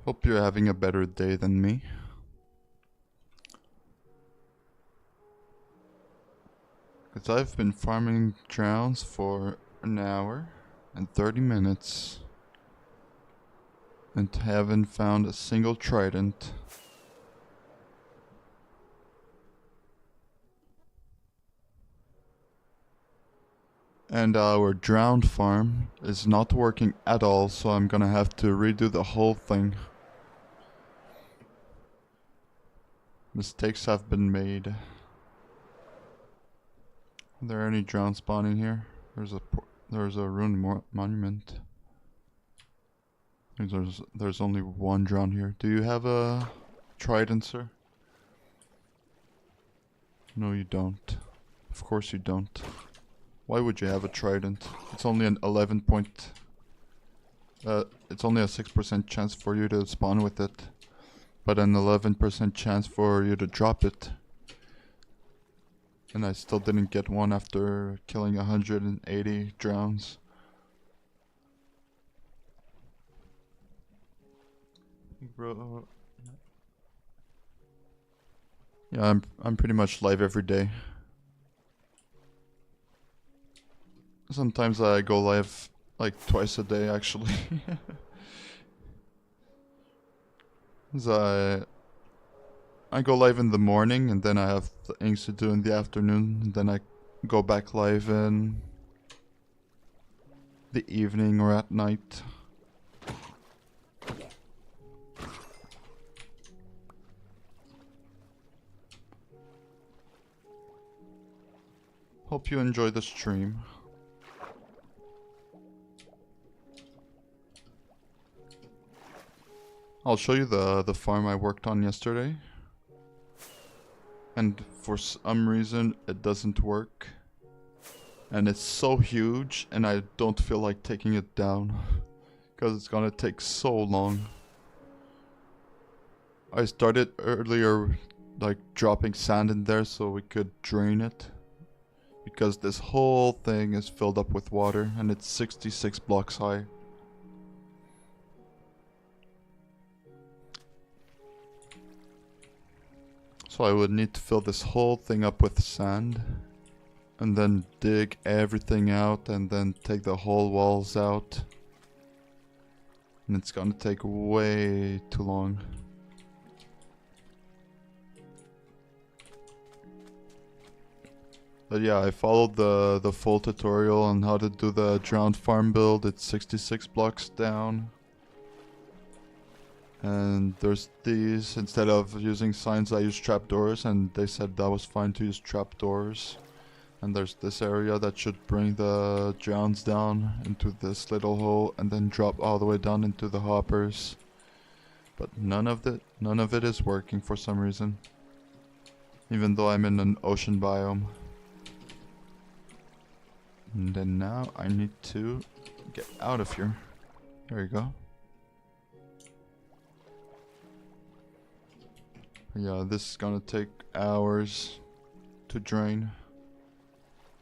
Hope you're having a better day than me. Because I've been farming drowns for an hour and 30 minutes and haven't found a single trident. And our drowned farm is not working at all, so I'm gonna have to redo the whole thing. Mistakes have been made. Are there any drowned spawning here? There's a ruined monument. There's only one drowned here. Do you have a trident, sir? No, you don't. Of course you don't. Why would you have a trident? It's only an 11 point... it's only a 6% chance for you to spawn with it. But an 11% chance for you to drop it. And I still didn't get one after killing 180 drowns. Bro... Yeah, I'm pretty much live every day. Sometimes I go live like twice a day actually. I go live in the morning and then I have things to do in the afternoon, and then I go back live in the evening or at night. Hope you enjoy the stream. I'll show you the farm I worked on yesterday. And for some reason it doesn't work. And it's so huge and I don't feel like taking it down. because it's gonna take so long. I started earlier like dropping sand in there so we could drain it, because this whole thing is filled up with water and it's 66 blocks high. So I would need to fill this whole thing up with sand and then dig everything out and then take the whole walls out. And it's gonna take way too long. But yeah, I followed the full tutorial on how to do the drowned farm build. It's 66 blocks down. And there's these, instead of using signs I use trapdoors, and they said that was fine to use trapdoors. And there's this area that should bring the drowns down into this little hole and then drop all the way down into the hoppers. But none of it is working for some reason. Even though I'm in an ocean biome. And then now I need to get out of here. There you go. Yeah, this is gonna take hours to drain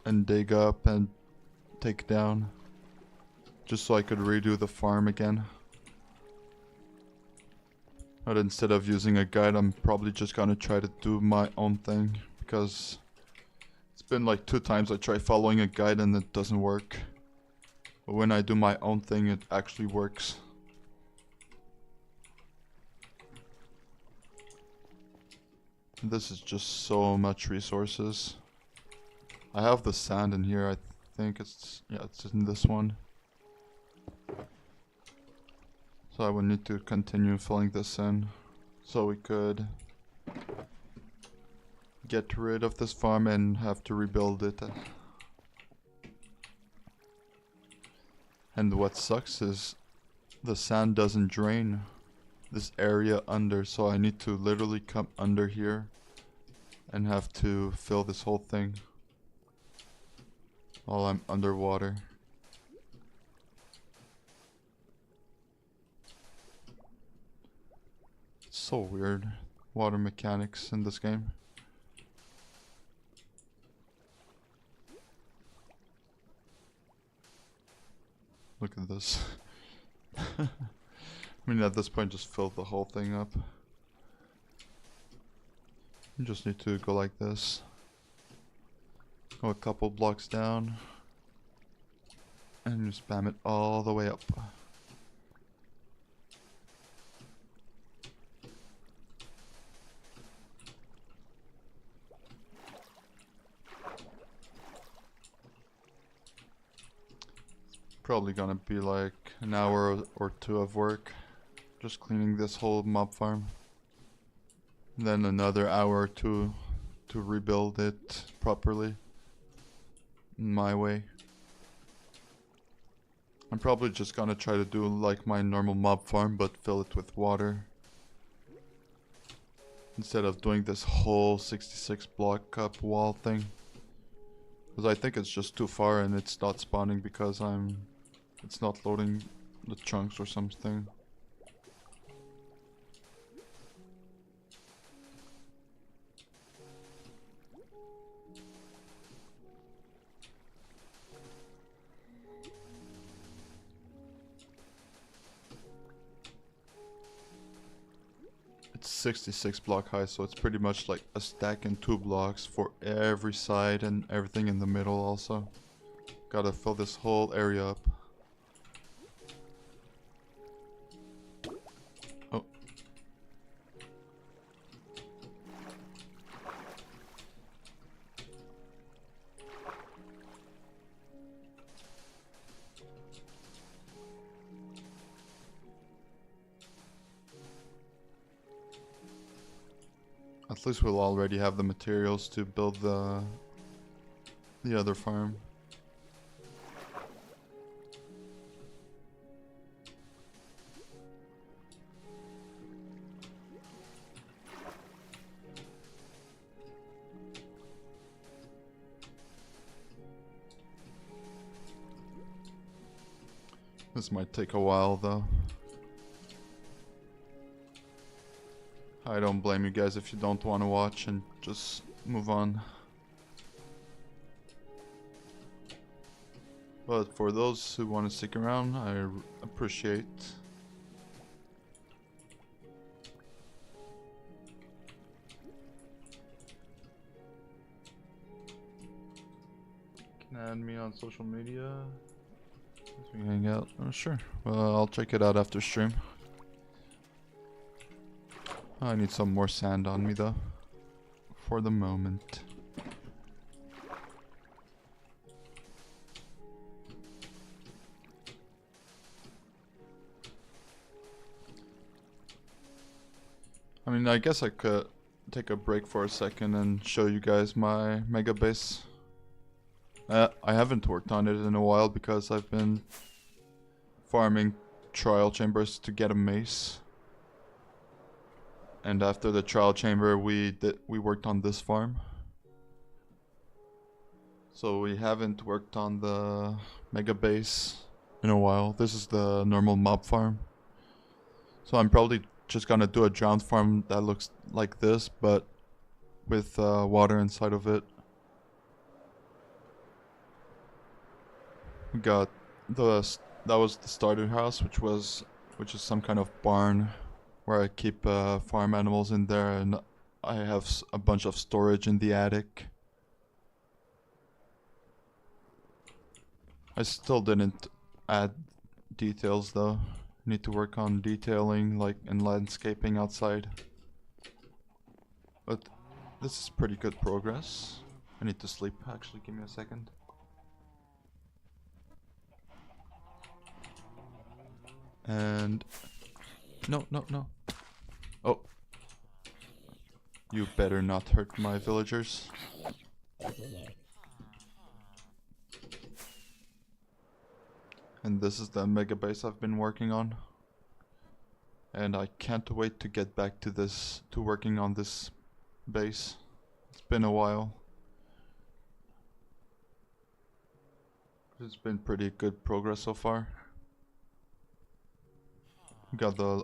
and dig up and take down, just so I could redo the farm again. But instead of using a guide, I'm probably just gonna try to do my own thing, because it's been like 2 times I try following a guide and it doesn't work. But when I do my own thing, it actually works. This is just so much resources. I have the sand in here, I think it's in this one. So I would need to continue filling this in so we could get rid of this farm and have to rebuild it. And what sucks is the sand doesn't drain this area under, so I need to literally come under here and have to fill this whole thing while I'm underwater. It's so weird, water mechanics in this game. Look at this. I mean, at this point, just fill the whole thing up. You just need to go like this. Go a couple blocks down. And you spam it all the way up. Probably gonna be like an hour or 2 of work, just cleaning this whole mob farm. Then another hour or 2 to rebuild it properly, my way. I'm probably just gonna try to do like my normal mob farm, but fill it with water, instead of doing this whole 66 block up wall thing. Because I think it's just too far and it's not spawning because it's not loading the chunks or something. It's 66 block high, so it's pretty much like a stack in 2 blocks for every side and everything in the middle also. Gotta fill this whole area up. Oh. At least we'll already have the materials to build the other farm. This might take a while though. I don't blame you guys if you don't want to watch and just move on. But for those who want to stick around, I appreciate. Can add me on social media? We hang out? Oh, sure. Well, I'll check it out after stream. I need some more sand on me though. For the moment. I mean, I guess I could take a break for a second and show you guys my mega base. I haven't worked on it in a while because I've been farming trial chambers to get a mace. And after the trial chamber, we worked on this farm. So we haven't worked on the mega base in a while. This is the normal mob farm. So I'm probably just gonna do a drowned farm that looks like this, but with water inside of it. We got that was the starter house, which is some kind of barn where I keep farm animals in there, and I have a bunch of storage in the attic. I still didn't add details though. Need to work on detailing, like, and landscaping outside. But this is pretty good progress. I need to sleep, actually, give me a second. And no. Oh. You better not hurt my villagers. And this is the mega base I've been working on. And I can't wait to get back to this, to working on this base. It's been a while. It's been pretty good progress so far. We got the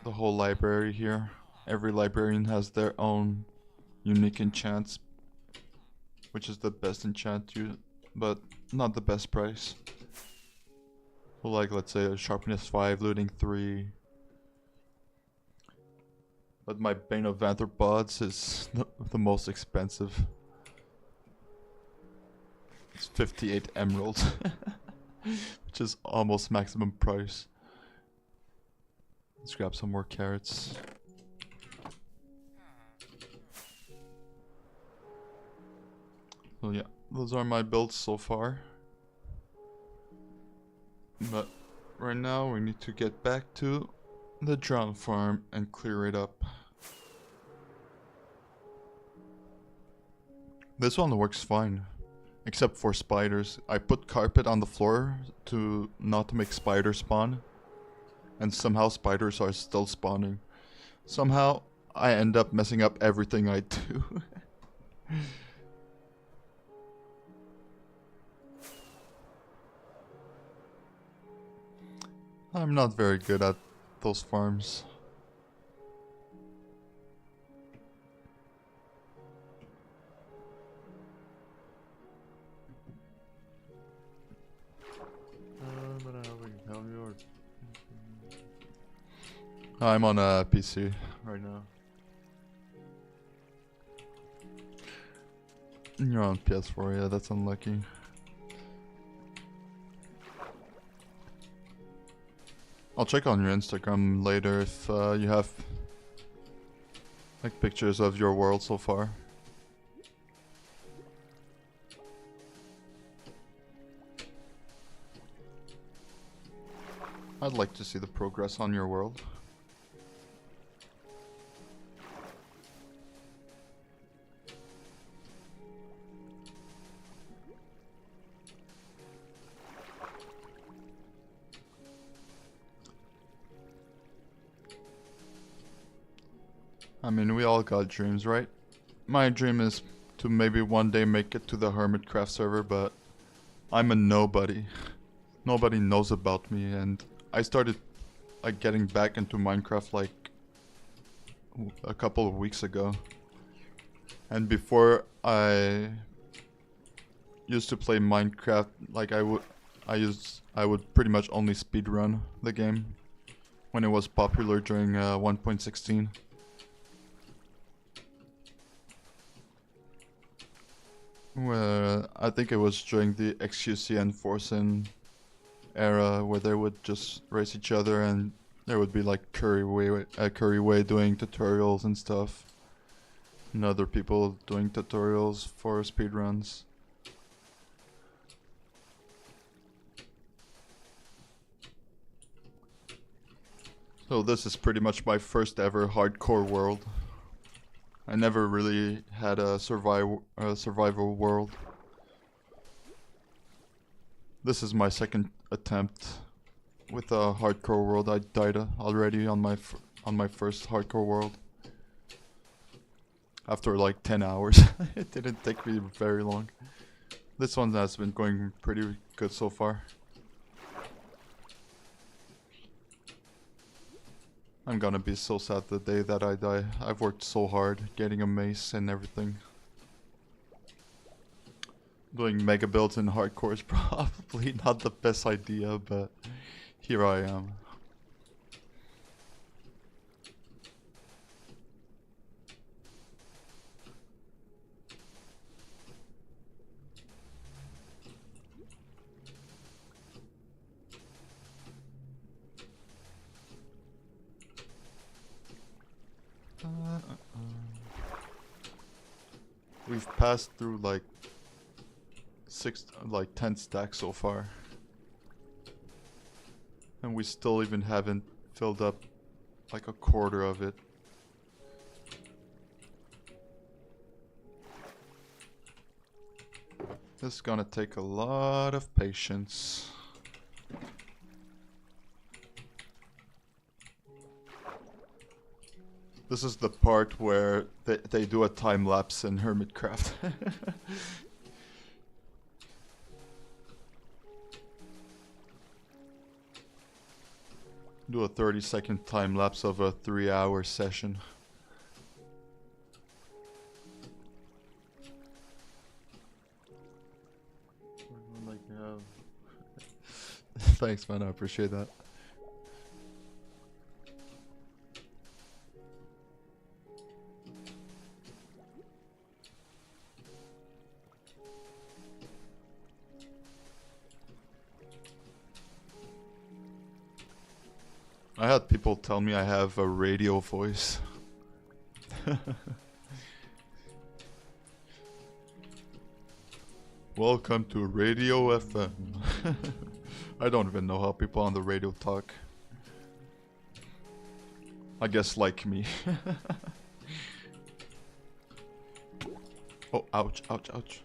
whole library here. Every librarian has their own unique enchants, which is the best enchant but not the best price. So like, let's say a sharpness 5, looting 3. But my Bane of Anthropods is the most expensive. It's 58 emeralds, which is almost maximum price. Let's grab some more carrots. So yeah, those are my builds so far. But right now we need to get back to the drown farm and clear it up. This one works fine, except for spiders. I put carpet on the floor to not make spiders spawn. And somehow spiders are still spawning. Somehow I end up messing up everything I do. I'm not very good at those farms. But I hope I can help you. I'm on a PC right now. You're on PS4, yeah, that's unlucky. I'll check on your Instagram later if you have like pictures of your world so far. I'd like to see the progress on your world. I mean, we all got dreams, right? My dream is to maybe one day make it to the Hermitcraft server, but I'm a nobody. nobody knows about me, and I started like getting back into Minecraft like a couple of weeks ago. And before I used to play Minecraft, like I would pretty much only speedrun the game when it was popular during 1.16. Well, I think it was during the XQC and Forsen era where they would just race each other, and there would be like Curryway doing tutorials and stuff, and other people doing tutorials for speedruns. So this is pretty much my first ever hardcore world. I never really had a survival world. This is my second attempt with a hardcore world. I died already on my first hardcore world after like 10 hours. It didn't take me very long. This one has been going pretty good so far. I'm gonna be so sad the day that I die. I've worked so hard getting a mace and everything. Doing mega builds in hardcore is probably not the best idea, but here I am. We've passed through like 10 stacks so far, and we still even haven't filled up like a quarter of it. This is gonna take a lot of patience. This is the part where they do a time lapse in Hermitcraft. Do a 30-second time lapse of a 3-hour session. Thanks, man. I appreciate that. I had people tell me I have a radio voice. Welcome to Radio FM. I don't even know how people on the radio talk. I guess like me. Oh, ouch, ouch, ouch.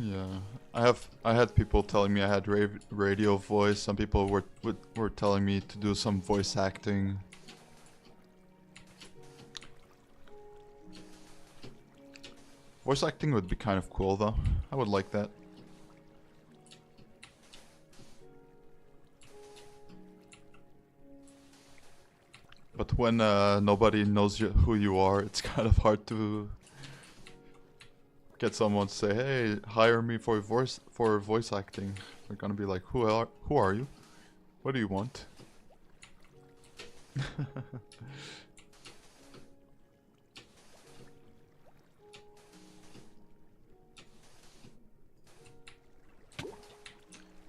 Yeah, I had people telling me I had radio voice. Some people were telling me to do some voice acting. Voice acting would be kind of cool though. I would like that. But when nobody knows who you are, it's kind of hard to get someone to say, "Hey, hire me for voice acting." They're gonna be like, "Who are you? What do you want?"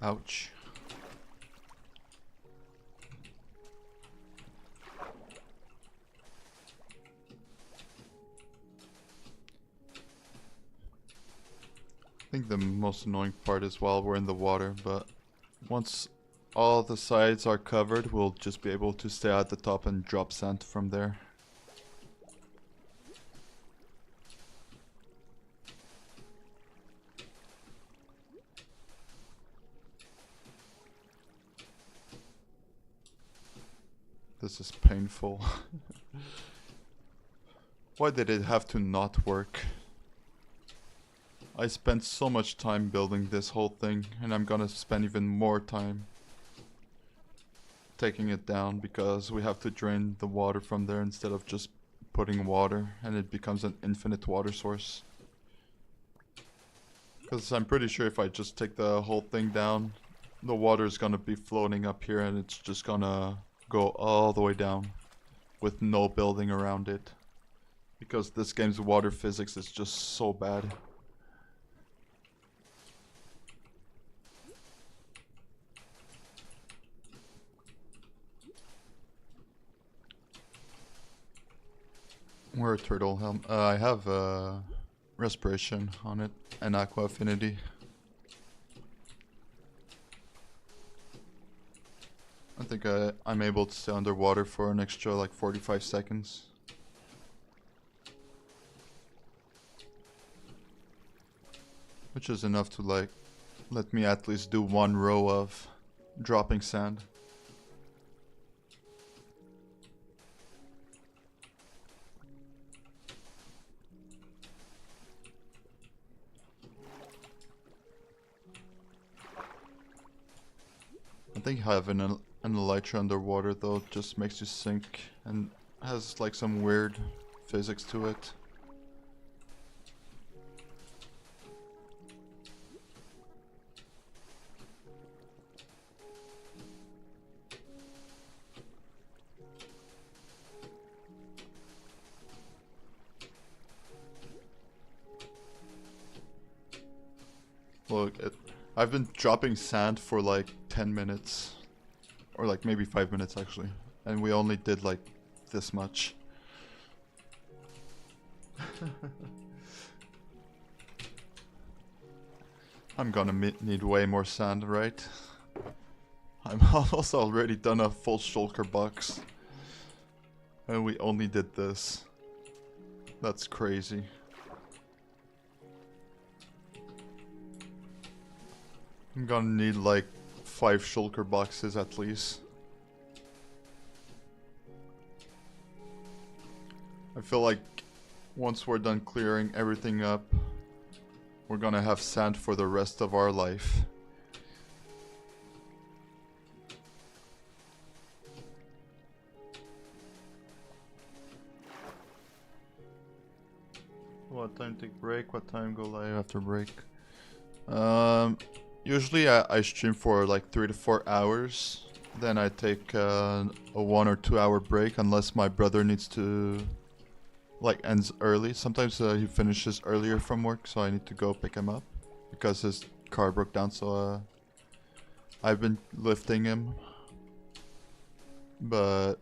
Ouch. I think the most annoying part is while we're in the water, but once all the sides are covered, we'll just be able to stay at the top and drop sand from there. This is painful. Why did it have to not work? I spent so much time building this whole thing, and I'm gonna spend even more time taking it down because we have to drain the water from there instead of just putting water, and it becomes an infinite water source. Because I'm pretty sure if I just take the whole thing down, the water is gonna be floating up here and it's just gonna go all the way down with no building around it. Because this game's water physics is just so bad. We're a turtle helm. I have respiration on it and aqua affinity. I think I'm able to stay underwater for an extra like 45 seconds. Which is enough to like let me at least do one row of dropping sand. I think having an elytra underwater though just makes you sink and has like some weird physics to it. Look, I've been dropping sand for like 10 minutes. Or like maybe 5 minutes actually. And we only did like this much. I'm gonna need way more sand, right? I'm almost already done a full shulker box. And we only did this. That's crazy. I'm gonna need like 5 shulker boxes at least. I feel like once we're done clearing everything up, we're gonna have sand for the rest of our life. What time take break? What time go live after break? Usually I stream for like 3 to 4 hours. Then I take a 1 or 2 hour break unless my brother needs to like ends early. Sometimes he finishes earlier from work, so I need to go pick him up because his car broke down. So I've been lifting him, but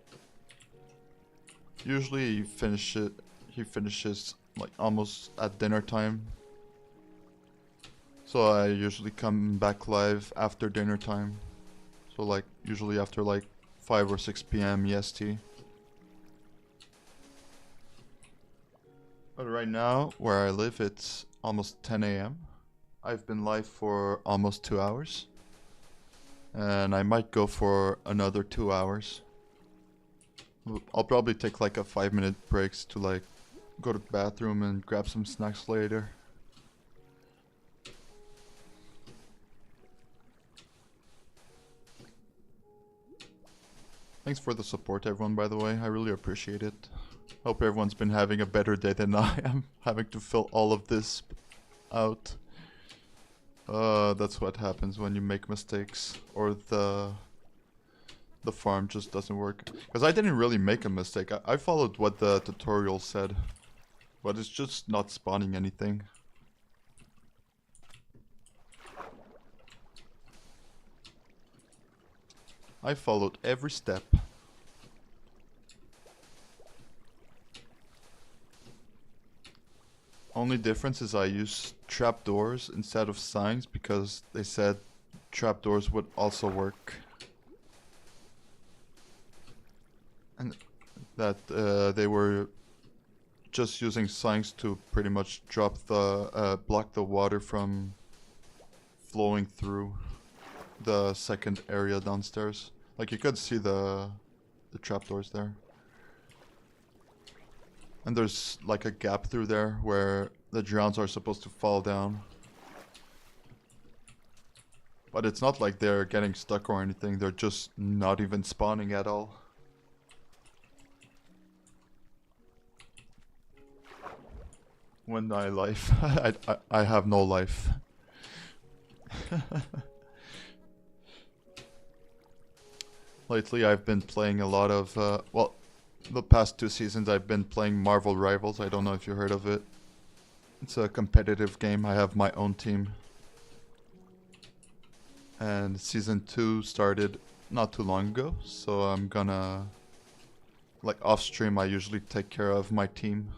usually he finishes like almost at dinner time. So I usually come back live after dinner time. So like usually after like 5 or 6 p.m. EST. But right now, where I live, it's almost 10 a.m. I've been live for almost 2 hours. And I might go for another 2 hours. I'll probably take like a 5-minute breaks to like go to the bathroom and grab some snacks later. Thanks for the support, everyone, by the way. I really appreciate it. Hope everyone's been having a better day than I am, having to fill all of this out. That's what happens when you make mistakes, or the farm just doesn't work. Because I didn't really make a mistake. I followed what the tutorial said, but it's just not spawning anything. I followed every step. Only difference is I use trapdoors instead of signs because they said trapdoors would also work. And that they were just using signs to pretty much drop the block the water from flowing through the second area downstairs. Like you could see the the trapdoors there. And there's like a gap through there where the drowns are supposed to fall down. But it's not like they're getting stuck or anything, they're just not even spawning at all. When I life, I have no life. Lately I've been playing a lot of, well, the past 2 seasons I've been playing Marvel Rivals. I don't know if you heard of it. It's a competitive game. I have my own team. And season 2 started not too long ago, so I'm gonna, like off stream I usually take care of my team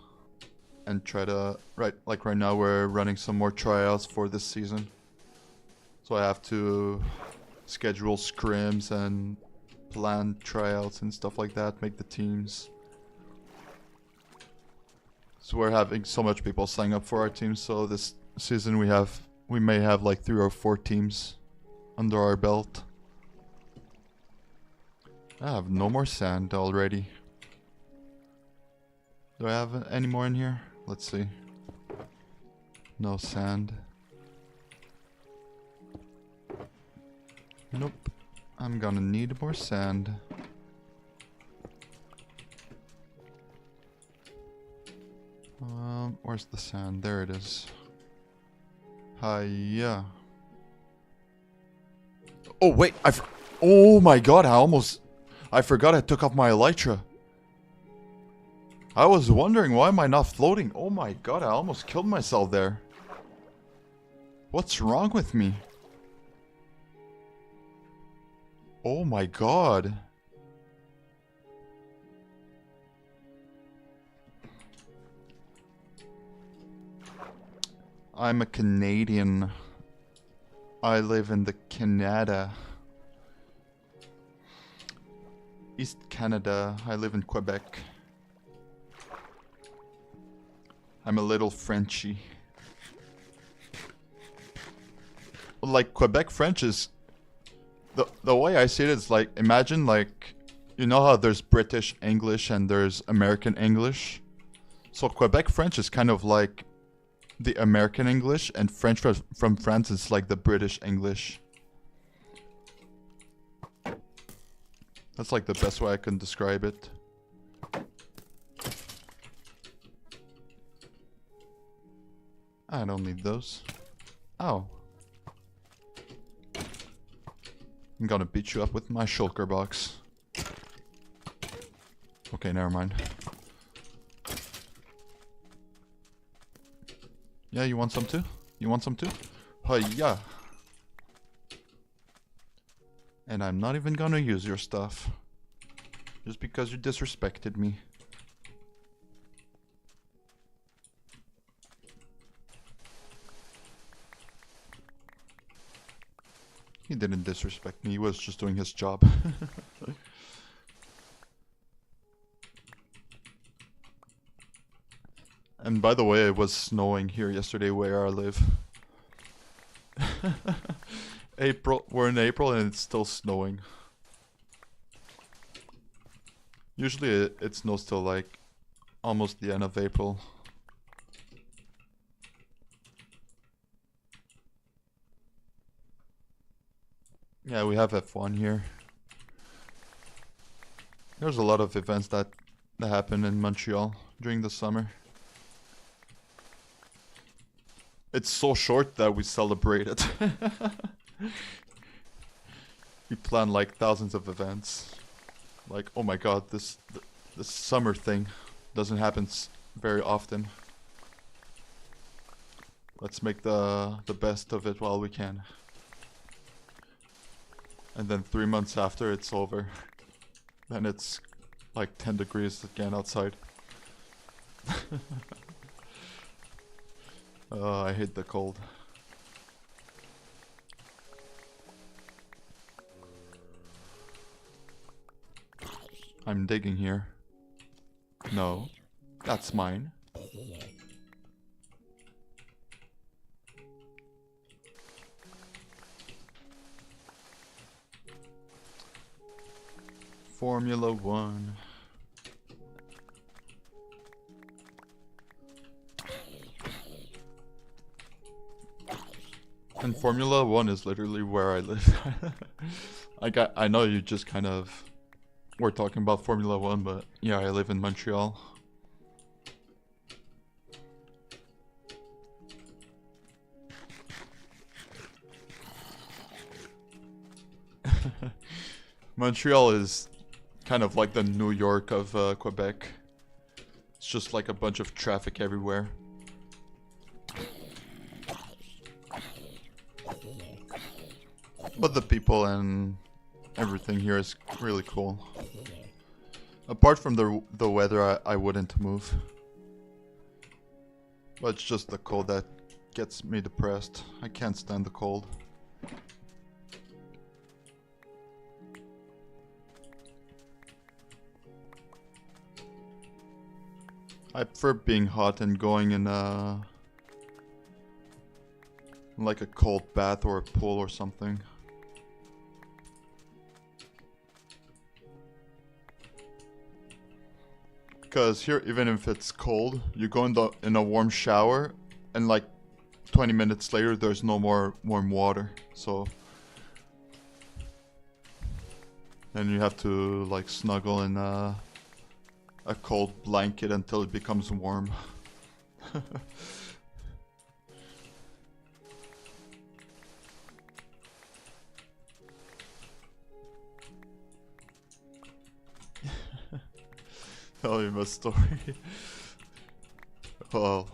and try to, right now we're running some more tryouts for this season. So I have to schedule scrims and plan tryouts and stuff like that, make the teams. So we're having so much people sign up for our team, so this season we may have like 3 or 4 teams under our belt. I have no more sand already. Do I have any more in here? Let's see. No sand. Nope. I'm gonna need more sand. Where's the sand? There it is. Hiya. Oh wait, oh my god, I forgot I took off my elytra. I was wondering why am I not floating? Oh my god, I almost killed myself there. What's wrong with me? Oh my god. I'm a Canadian. I live in the Canada. East Canada. I live in Quebec. I'm a little Frenchy. Like Quebec French is... The way I see it is like, imagine like, you know how there's British English and there's American English? So Quebec French is kind of like the American English, and French from France is like the British English. That's like the best way I can describe it. I don't need those. Oh. I'm gonna beat you up with my shulker box. Okay, never mind. Yeah, you want some too? You want some too? Hi-ya! And I'm not even gonna use your stuff. Just because you disrespected me. He didn't disrespect me, he was just doing his job. And by the way, it was snowing here yesterday where I live. We're in April and it's still snowing. Usually it snows till like almost the end of April. Yeah, we have F1 here. There's a lot of events that happen in Montreal during the summer. It's so short that we celebrate it. We plan like thousands of events. Like, oh my god, this summer thing doesn't happen very often. Let's make the best of it while we can. And then 3 months after it's over. Then it's like 10 degrees again outside. Oh, I hate the cold. I'm digging here. No, that's mine. Formula One. And Formula One is literally where I live. I know you just kind of were talking about Formula One, but yeah, I live in Montreal. Montreal is kind of like the New York of Quebec. It's just like a bunch of traffic everywhere. But the people and everything here is really cool. Apart from the weather, I wouldn't move. But it's just the cold that gets me depressed. I can't stand the cold. I prefer being hot and going in like a cold bath or a pool or something. Because here, even if it's cold, you go in a warm shower, and like 20 minutes later, there's no more warm water. So then you have to like snuggle in a cold blanket until it becomes warm. Tell you my story. Well,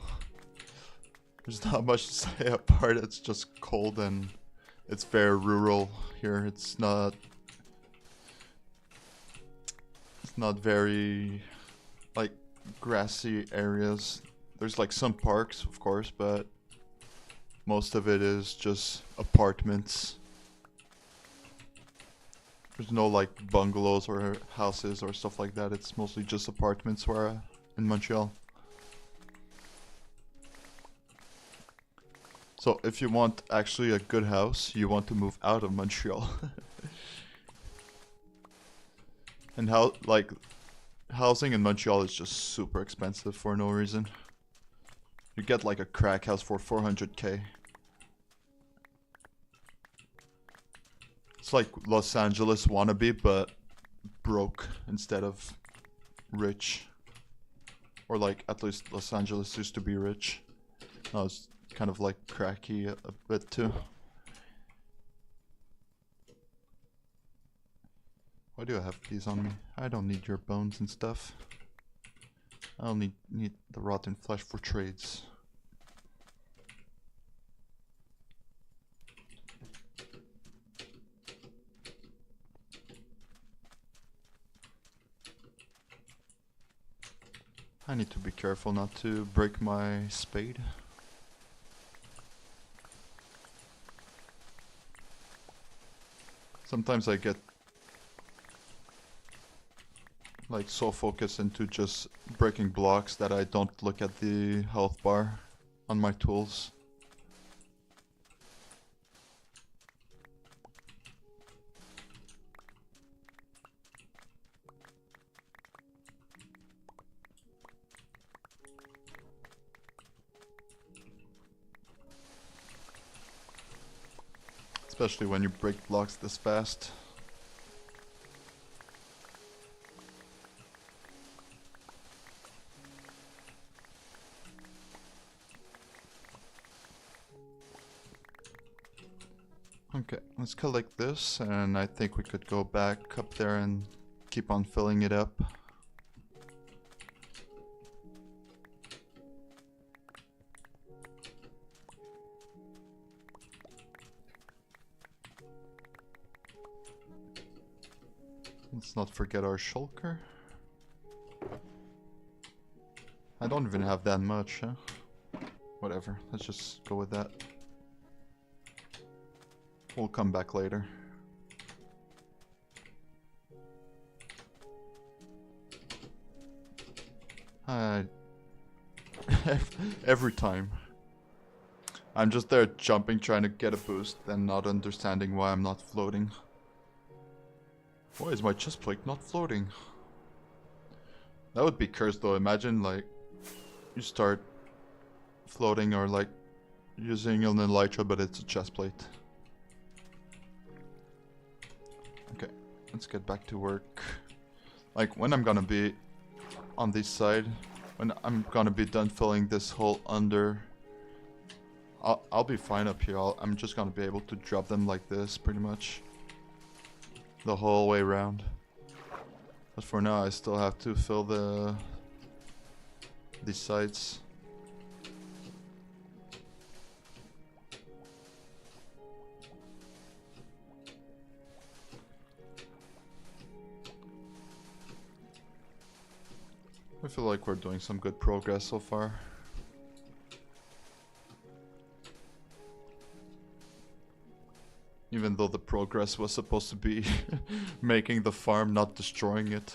there's not much to say apart. It's just cold and it's very rural here. It's not very like grassy areas. There's like some parks, of course, but most of it is just apartments. There's no like bungalows or houses or stuff like that. It's mostly just apartments where in Montreal. So if you want actually a good house, you want to move out of Montreal. And how like housing in Montreal is just super expensive for no reason. You get like a crack house for 400k. It's like Los Angeles wannabe, but broke instead of rich. Or like, at least Los Angeles used to be rich. Now it's kind of like cracky a bit too. Why do I have these on me? I don't need your bones and stuff. I only need the rotten flesh for trades. I need to be careful not to break my spade. Sometimes I get like so focused into just breaking blocks that I don't look at the health bar on my tools. Especially when you break blocks this fast. Okay, let's collect this, and I think we could go back up there and keep on filling it up. Let's not forget our shulker. I don't even have that much, huh? Whatever, let's just go with that. We'll come back later. Every time. I'm just there jumping, trying to get a boost, and not understanding why I'm not floating. Why is my chest plate not floating? That would be cursed though. Imagine like you start floating or like using an elytra, but it's a chest plate. Okay, let's get back to work. Like when I'm gonna be on this side, when I'm gonna be done filling this hole under, I'll be fine up here. I'm just gonna be able to drop them like this pretty much the whole way around. But for now I still have to fill these sides. I feel like we're doing some good progress so far. Even though the progress was supposed to be making the farm, not destroying it.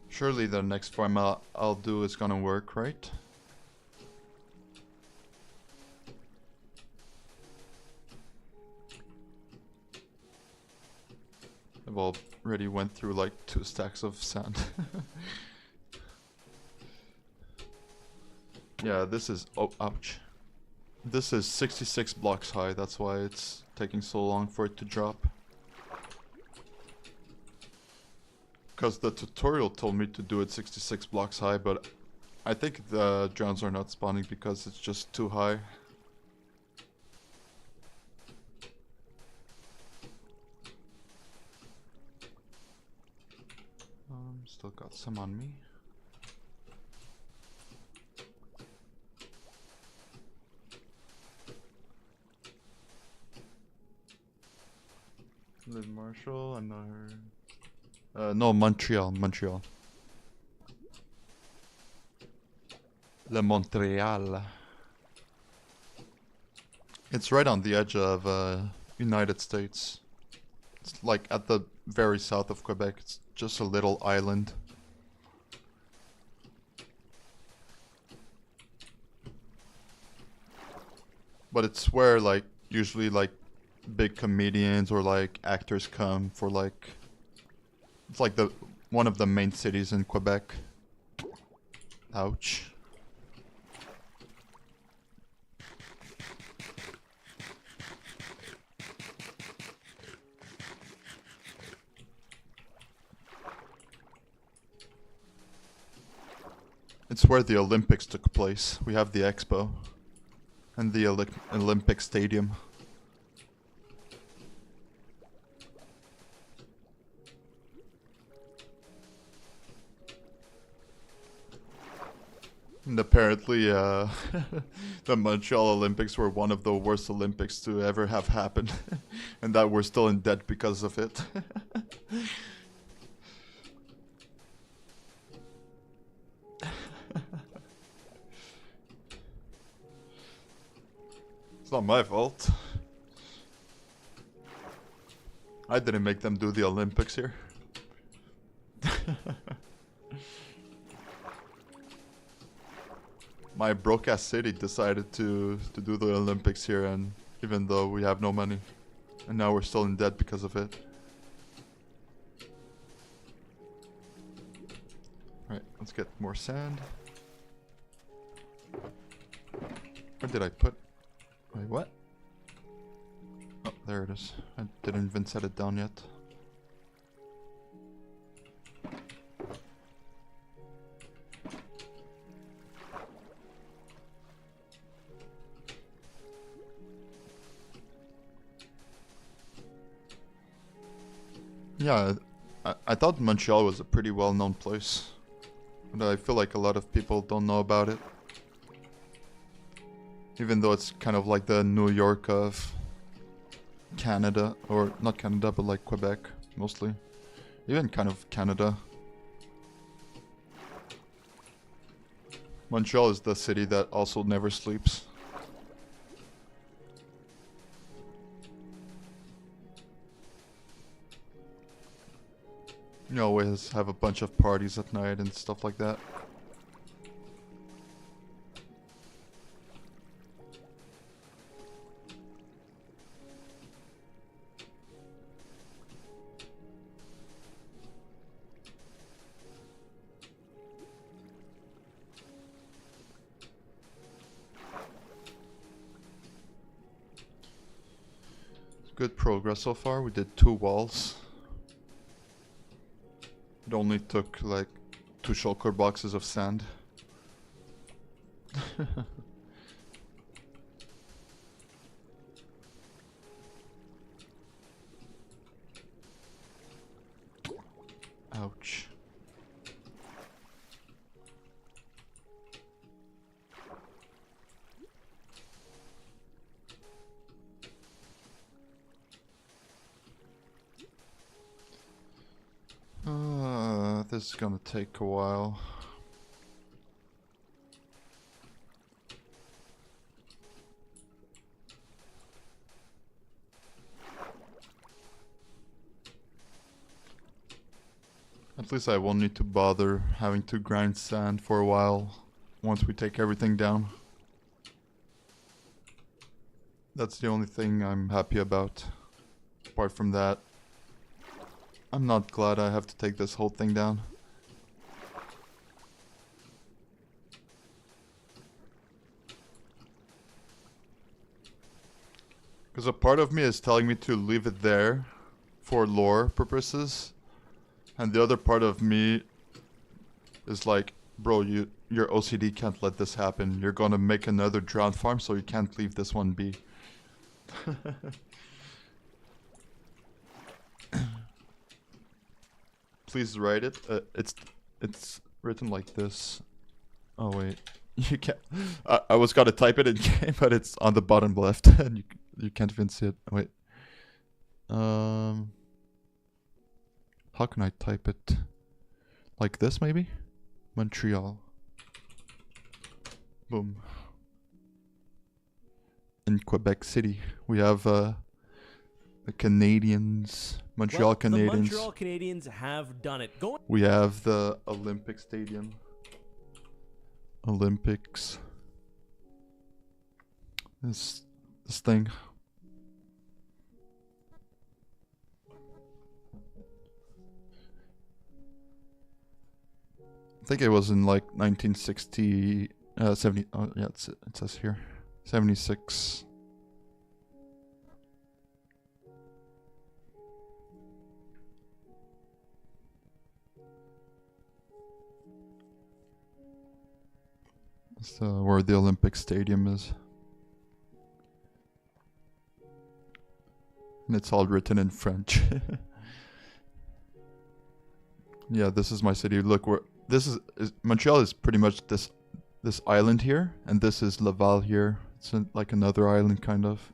Surely the next farm I'll do is gonna work, right? I've already went through like 2 stacks of sand. Yeah, this is... oh, ouch. This is 66 blocks high, that's why it's taking so long for it to drop. Because the tutorial told me to do it 66 blocks high, but I think the drones are not spawning because it's just too high. Still got some on me. Live Marshall, another... no, Montreal. Le Montreal. It's right on the edge of United States. It's like at the very south of Quebec. It's just a little island. But it's where like usually like big comedians or like actors come for like... it's like the one of the main cities in Quebec. Ouch. It's where the Olympics took place. We have the Expo and the Olympic Stadium. And apparently, the Montreal Olympics were one of the worst Olympics to ever have happened. And that we're still in debt because of it. It's not my fault. I didn't make them do the Olympics here. My broke-ass city decided to do the Olympics here, and even though we have no money. And now we're still in debt because of it. Alright, let's get more sand. Where did I put... wait, what? Oh, there it is. I didn't even set it down yet. Yeah, I thought Montreal was a pretty well-known place. But I feel like a lot of people don't know about it. Even though it's kind of like the New York of Canada, or not Canada, but like Quebec, mostly. Even kind of Canada. Montreal is the city that also never sleeps. You always have a bunch of parties at night and stuff like that. Good progress so far. We did 2 walls. It only took like 2 shulker boxes of sand. Ouch. This is gonna take a while. At least I won't need to bother having to grind sand for a while once we take everything down. That's the only thing I'm happy about. Apart from that, I'm not glad I have to take this whole thing down. Because a part of me is telling me to leave it there for lore purposes. And the other part of me is like, bro, your OCD can't let this happen. You're gonna make another drown farm, so you can't leave this one be. Please write it. It's written like this. Oh wait, you can't. I was gonna type it in game, but it's on the bottom left, and you can't even see it. Wait. How can I type it? Like this, maybe? Montreal. Boom. In Quebec City, we have the Canadians, Montreal Canadiens. The Montreal Canadiens have done it. We have the Olympic Stadium. Olympics. This thing. I think it was in like 1960, 70. Oh yeah, it says here, 76. That's where the Olympic Stadium is, and it's all written in French. Yeah, this is my city. Look, where this is Montreal is pretty much this island here, and this is Laval here. It's like another island kind of.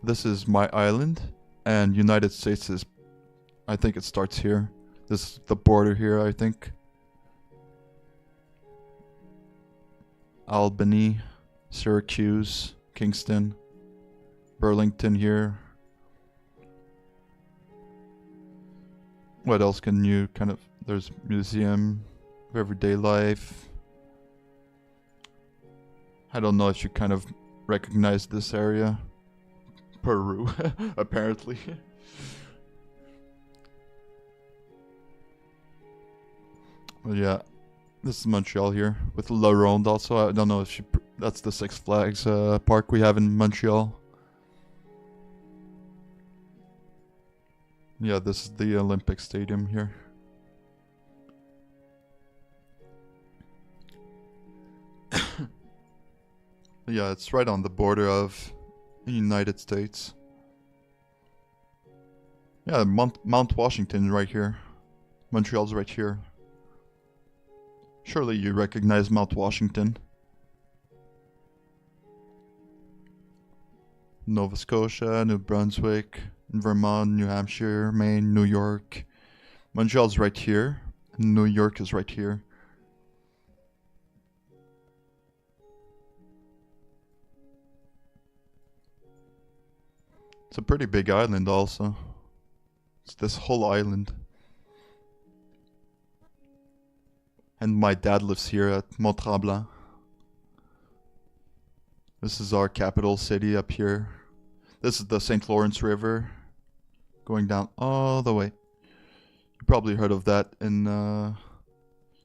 This is my island, and United States is, I think it starts here. This is the border here, I think. Albany, Syracuse, Kingston, Burlington here. What else can you kind of... There's Museum of Everyday Life. I don't know if you kind of recognize this area. Peru, apparently. But yeah, this is Montreal here with La Ronde also. I don't know if that's the Six Flags park we have in Montreal. Yeah, this is the Olympic Stadium here. Yeah, it's right on the border of the United States. Yeah, Mount Washington right here. Montreal's right here. Surely you recognize Mount Washington. Nova Scotia, New Brunswick, Vermont, New Hampshire, Maine, New York. Montreal's right here. New York is right here. It's a pretty big island also. It's this whole island. And my dad lives here at Mont-Tremblant. This is our capital city up here. This is the St. Lawrence River going down all the way. You probably heard of that in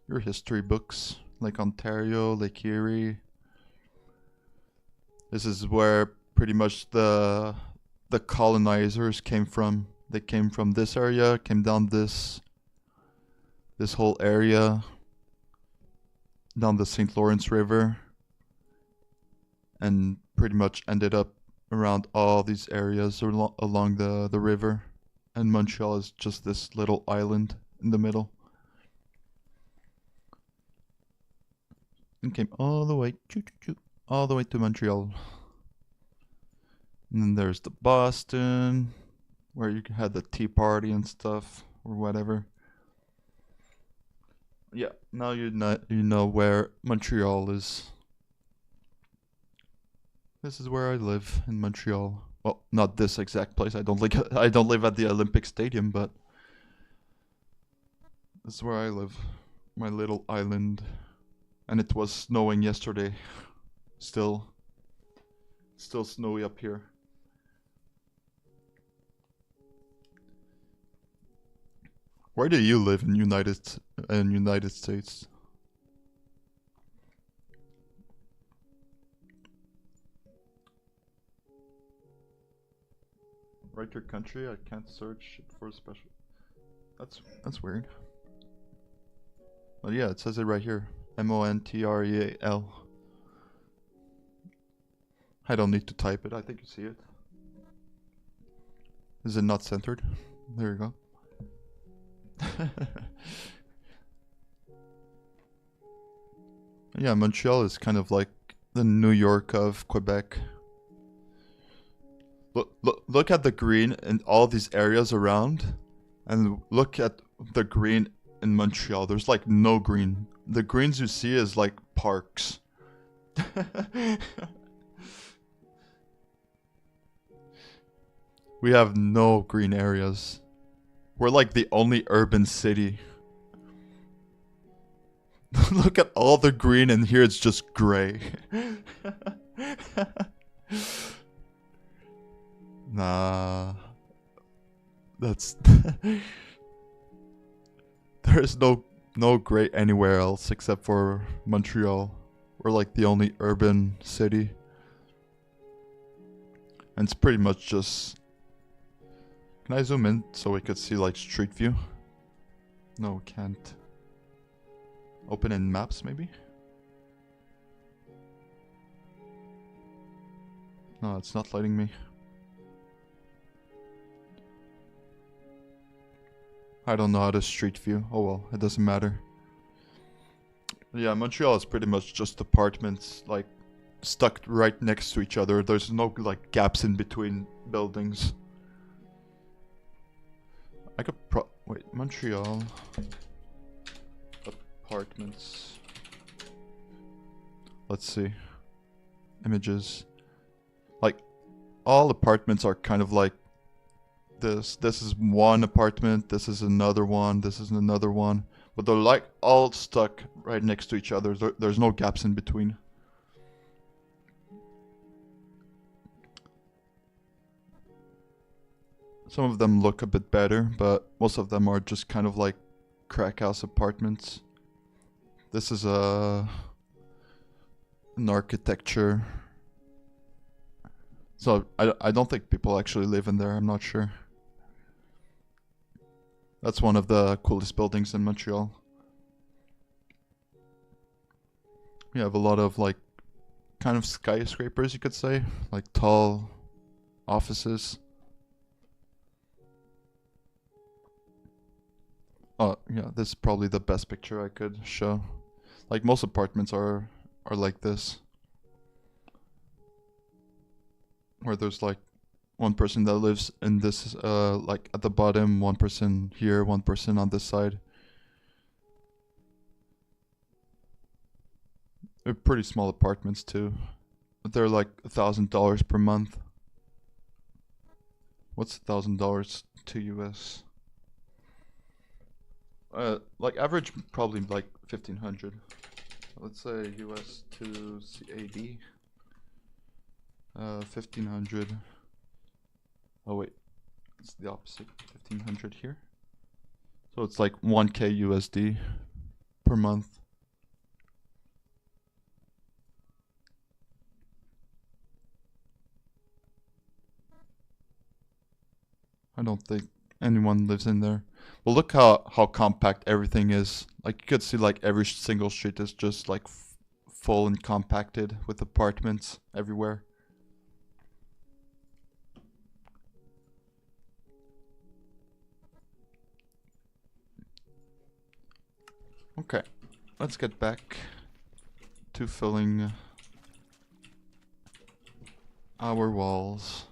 your history books, Lake Ontario, Lake Erie. This is where pretty much the the colonizers came from. They came from this area, came down this whole area, down the St. Lawrence River, and pretty much ended up around all these areas along the river. And Montreal is just this little island in the middle. And came all the way, all the way to Montreal. And then there's the Boston, where you had the Tea Party and stuff, or whatever. Yeah, now you know where Montreal is. This is where I live, in Montreal. Well, not this exact place. I don't live at the Olympic Stadium, but this is where I live. My little island. And it was snowing yesterday. Still snowy up here. Where do you live in United States? Write your country. I can't search it for a special. That's weird. Well, yeah, it says it right here. Montreal. I don't need to type it. I think you see it. Is it not centered? There you go. Yeah, Montreal is kind of like the New York of Quebec. Look at the green in all these areas around, and look at the green in Montreal. There's like no green. The greens you see is like parks. We have no green areas. We're like the only urban city. Look at all the green, and here it's just gray. Nah. That's... There's no gray anywhere else except for Montreal. We're like the only urban city. And it's pretty much just... Can I zoom in so we could see like street view? No, can't. Open in maps maybe? No, it's not letting me. I don't know how to street view. Oh well, it doesn't matter. Yeah, Montreal is pretty much just apartments, like, stuck right next to each other. There's no, like, gaps in between buildings. I could wait, Montreal... Apartments... Let's see. Images. Like, all apartments are kind of like this. This is one apartment, this is another one, this is another one. But they're like all stuck right next to each other. There's no gaps in between. Some of them look a bit better, but most of them are just kind of like crack house apartments. This is an architecture. So I don't think people actually live in there, I'm not sure. That's one of the coolest buildings in Montreal. We have a lot of like kind of skyscrapers, you could say, like tall offices. Oh yeah, this is probably the best picture I could show. Like most apartments are like this, where there's like one person that lives in this, like at the bottom, one person here, one person on this side. They're pretty small apartments too. But they're like $1,000 per month. What's $1,000 to US? Like average probably like 1,500. Let's say US to CAD. 1,500. Oh wait, it's the opposite. 1,500 here. So it's like 1K USD per month. I don't think anyone lives in there. Well, look how compact everything is. Like, you could see like every single street is just like full and compacted with apartments everywhere. Okay, let's get back to filling our walls.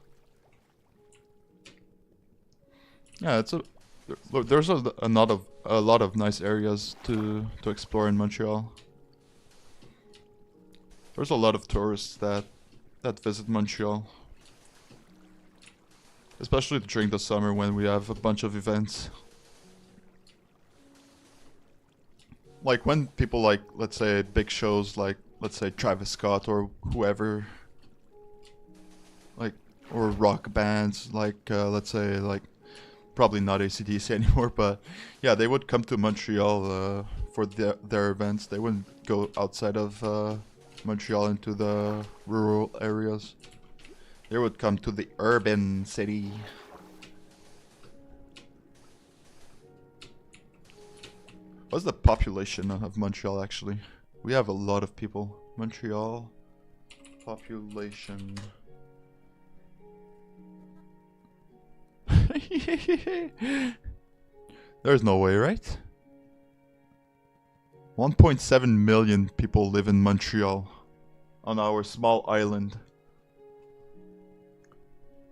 Yeah, there's a lot of nice areas to explore in Montreal. There's a lot of tourists that visit Montreal, especially during the summer when we have a bunch of events. Like when people like, let's say, big shows like, let's say, Travis Scott or whoever, like, or rock bands like, let's say, like, probably not AC/DC anymore, but yeah, they would come to Montreal for their events. They wouldn't go outside of Montreal into the rural areas. They would come to the urban city. What's the population of Montreal actually? We have a lot of people. Montreal population. There's no way, right? 1.7 million people live in Montreal on our small island.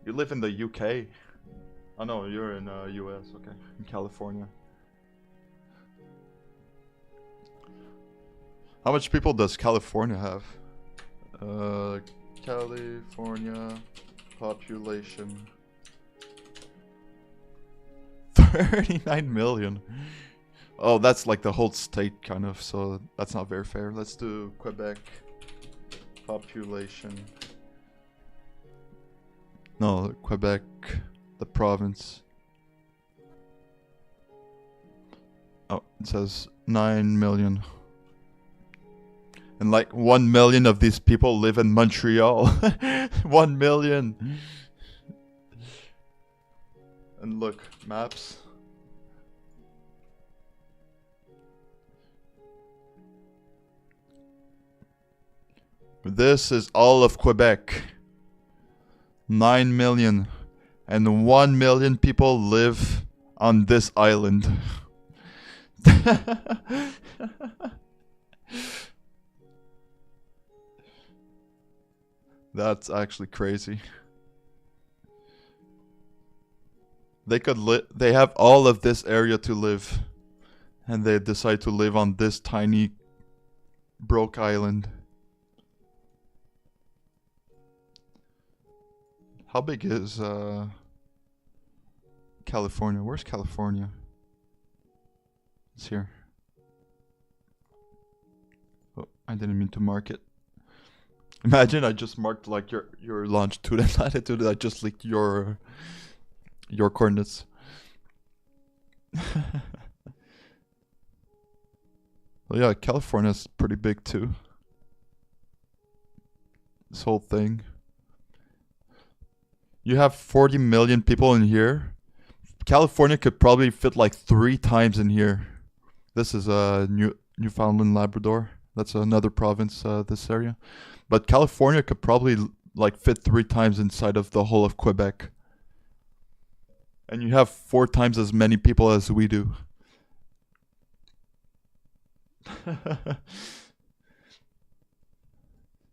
You live in the UK. Oh no, you're in US, okay. In California. How much people does California have? California population. 39 million. Oh, that's like the whole state kind of, so that's not very fair. Let's do Quebec population. No, Quebec, the province. Oh, it says 9 million. And like 1 million of these people live in Montreal. 1 million. And look, maps. This is all of Quebec. 9 million. And 1 million people live on this island. That's actually crazy. They have all of this area to live, and they decide to live on this tiny broke island. How big is California? Where's California? It's here. Oh, I didn't mean to mark it. Imagine I just marked like your longitude and latitude, and I just leaked your coordinates. Well, yeah, California's pretty big too. This whole thing. You have 40 million people in here. California could probably fit like 3 times in here. This is Newfoundland, Labrador. That's another province, this area. But California could probably like fit 3 times inside of the whole of Quebec. And you have 4 times as many people as we do.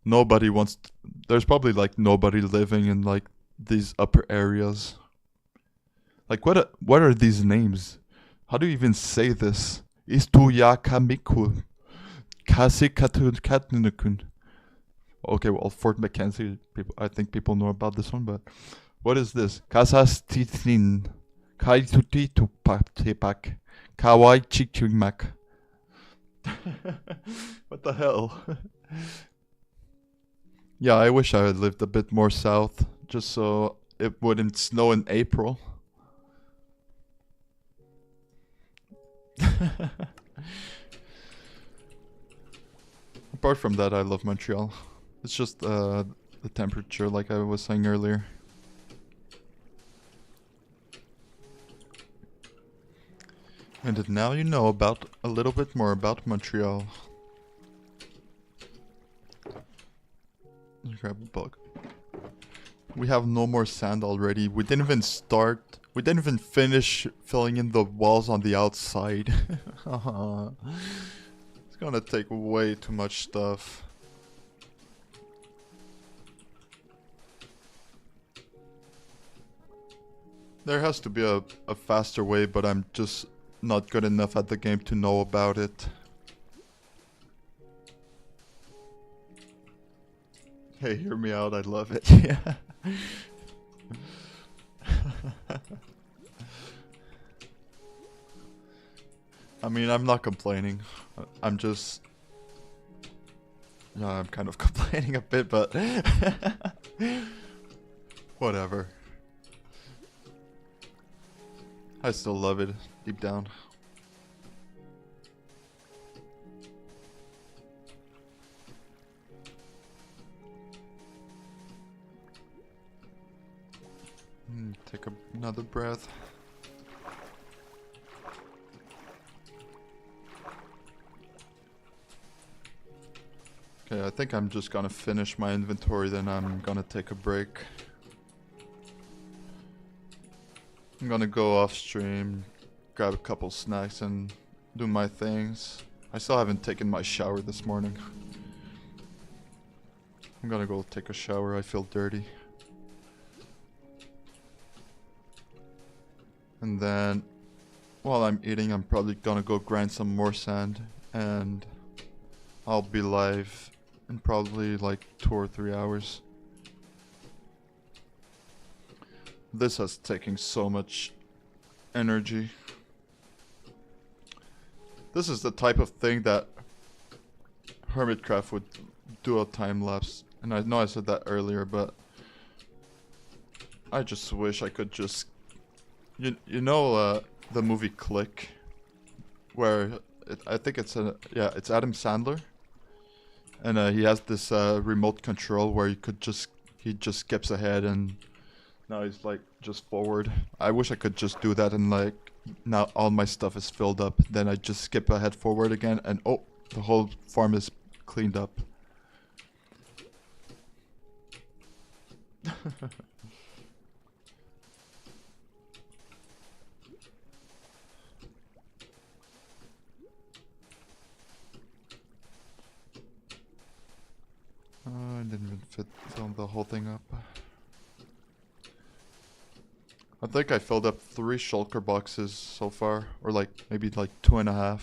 Nobody wants... There's probably like nobody living in like these upper areas. Like what are these names? How do you even say this? Istuyakamiku. Kasikatun. Okay, well, Fort Mackenzie, I think people know about this one, but what is this? Casas Titnin. Kaituti Tepak. Kawai Chikimak. What the hell? Yeah, I wish I had lived a bit more south, just so it wouldn't snow in April. Apart from that, I love Montreal. It's just the temperature, like I was saying earlier. And now you know about a little bit more about Montreal. Grab a bug. We have no more sand already. We didn't even start. We didn't even finish filling in the walls on the outside. It's gonna take way too much stuff. There has to be a faster way, but I'm just not good enough at the game to know about it. Hey, hear me out, I love it. Yeah. I mean, I'm not complaining. I'm just... Yeah, I'm kind of complaining a bit, but... Whatever. I still love it, deep down. Take another breath. Okay, I think I'm just gonna finish my inventory, then I'm gonna take a break. I'm gonna go off stream, grab a couple snacks and do my things. I still haven't taken my shower this morning. I'm gonna go take a shower, I feel dirty. And then, while I'm eating, I'm probably gonna go grind some more sand. And I'll be live in probably like 2 or 3 hours. This has taken so much energy. This is the type of thing that Hermitcraft would do a time lapse. And I know I said that earlier, but I just wish I could just... You know the movie Click? Where I think it's it's Adam Sandler. And he has this remote control where he just skips ahead and now he's like just forward. I wish I could just do that and like now all my stuff is filled up. Then I just skip ahead forward again and oh, the whole farm is cleaned up. I didn't even film the whole thing up. I think I filled up 3 shulker boxes so far, or like maybe like 2.5,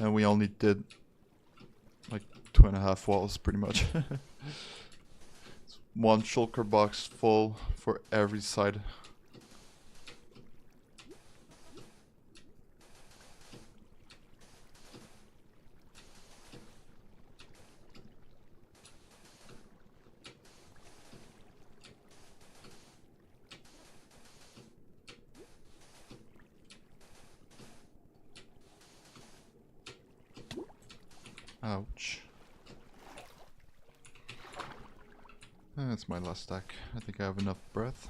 and we only did like 2.5 walls pretty much. It's 1 shulker box full for every side. Ouch. That's my last stack. I think I have enough breath.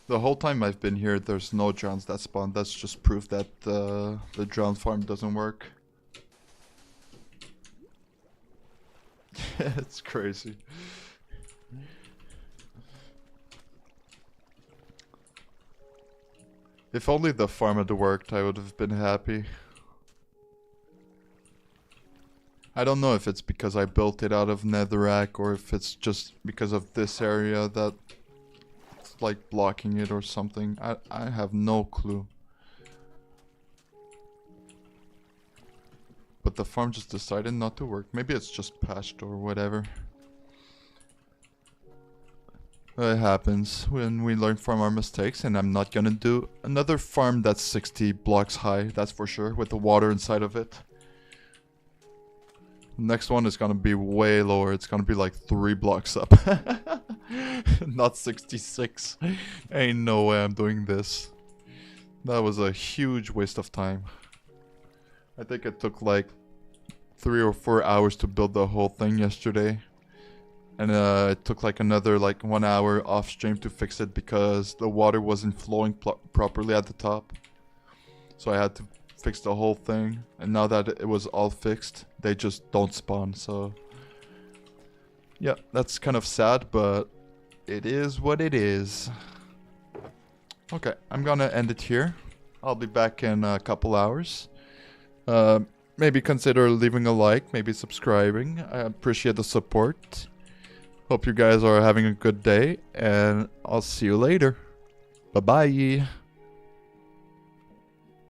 The whole time I've been here, there's no drowns that spawn. That's just proof that the drown farm doesn't work. It's crazy. If only the farm had worked, I would have been happy. I don't know if it's because I built it out of netherrack or if it's just because of this area that it's like blocking it or something. I have no clue. But the farm just decided not to work. Maybe it's just patched or whatever. It happens when we learn from our mistakes, and I'm not gonna do another farm that's 60 blocks high, that's for sure, with the water inside of it. Next one is gonna be way lower. It's gonna be like 3 blocks up. Not 66. Ain't no way I'm doing this. That was a huge waste of time. I think it took like 3 or 4 hours to build the whole thing yesterday. And it took like another like 1 hour off stream to fix it because the water wasn't flowing properly at the top. So I had to fix the whole thing. And now that it was all fixed, they just don't spawn. So yeah, that's kind of sad, but it is what it is. Okay, I'm gonna end it here. I'll be back in a couple hours. Maybe consider leaving a like, maybe subscribing. I appreciate the support. Hope you guys are having a good day, and I'll see you later. Bye-bye.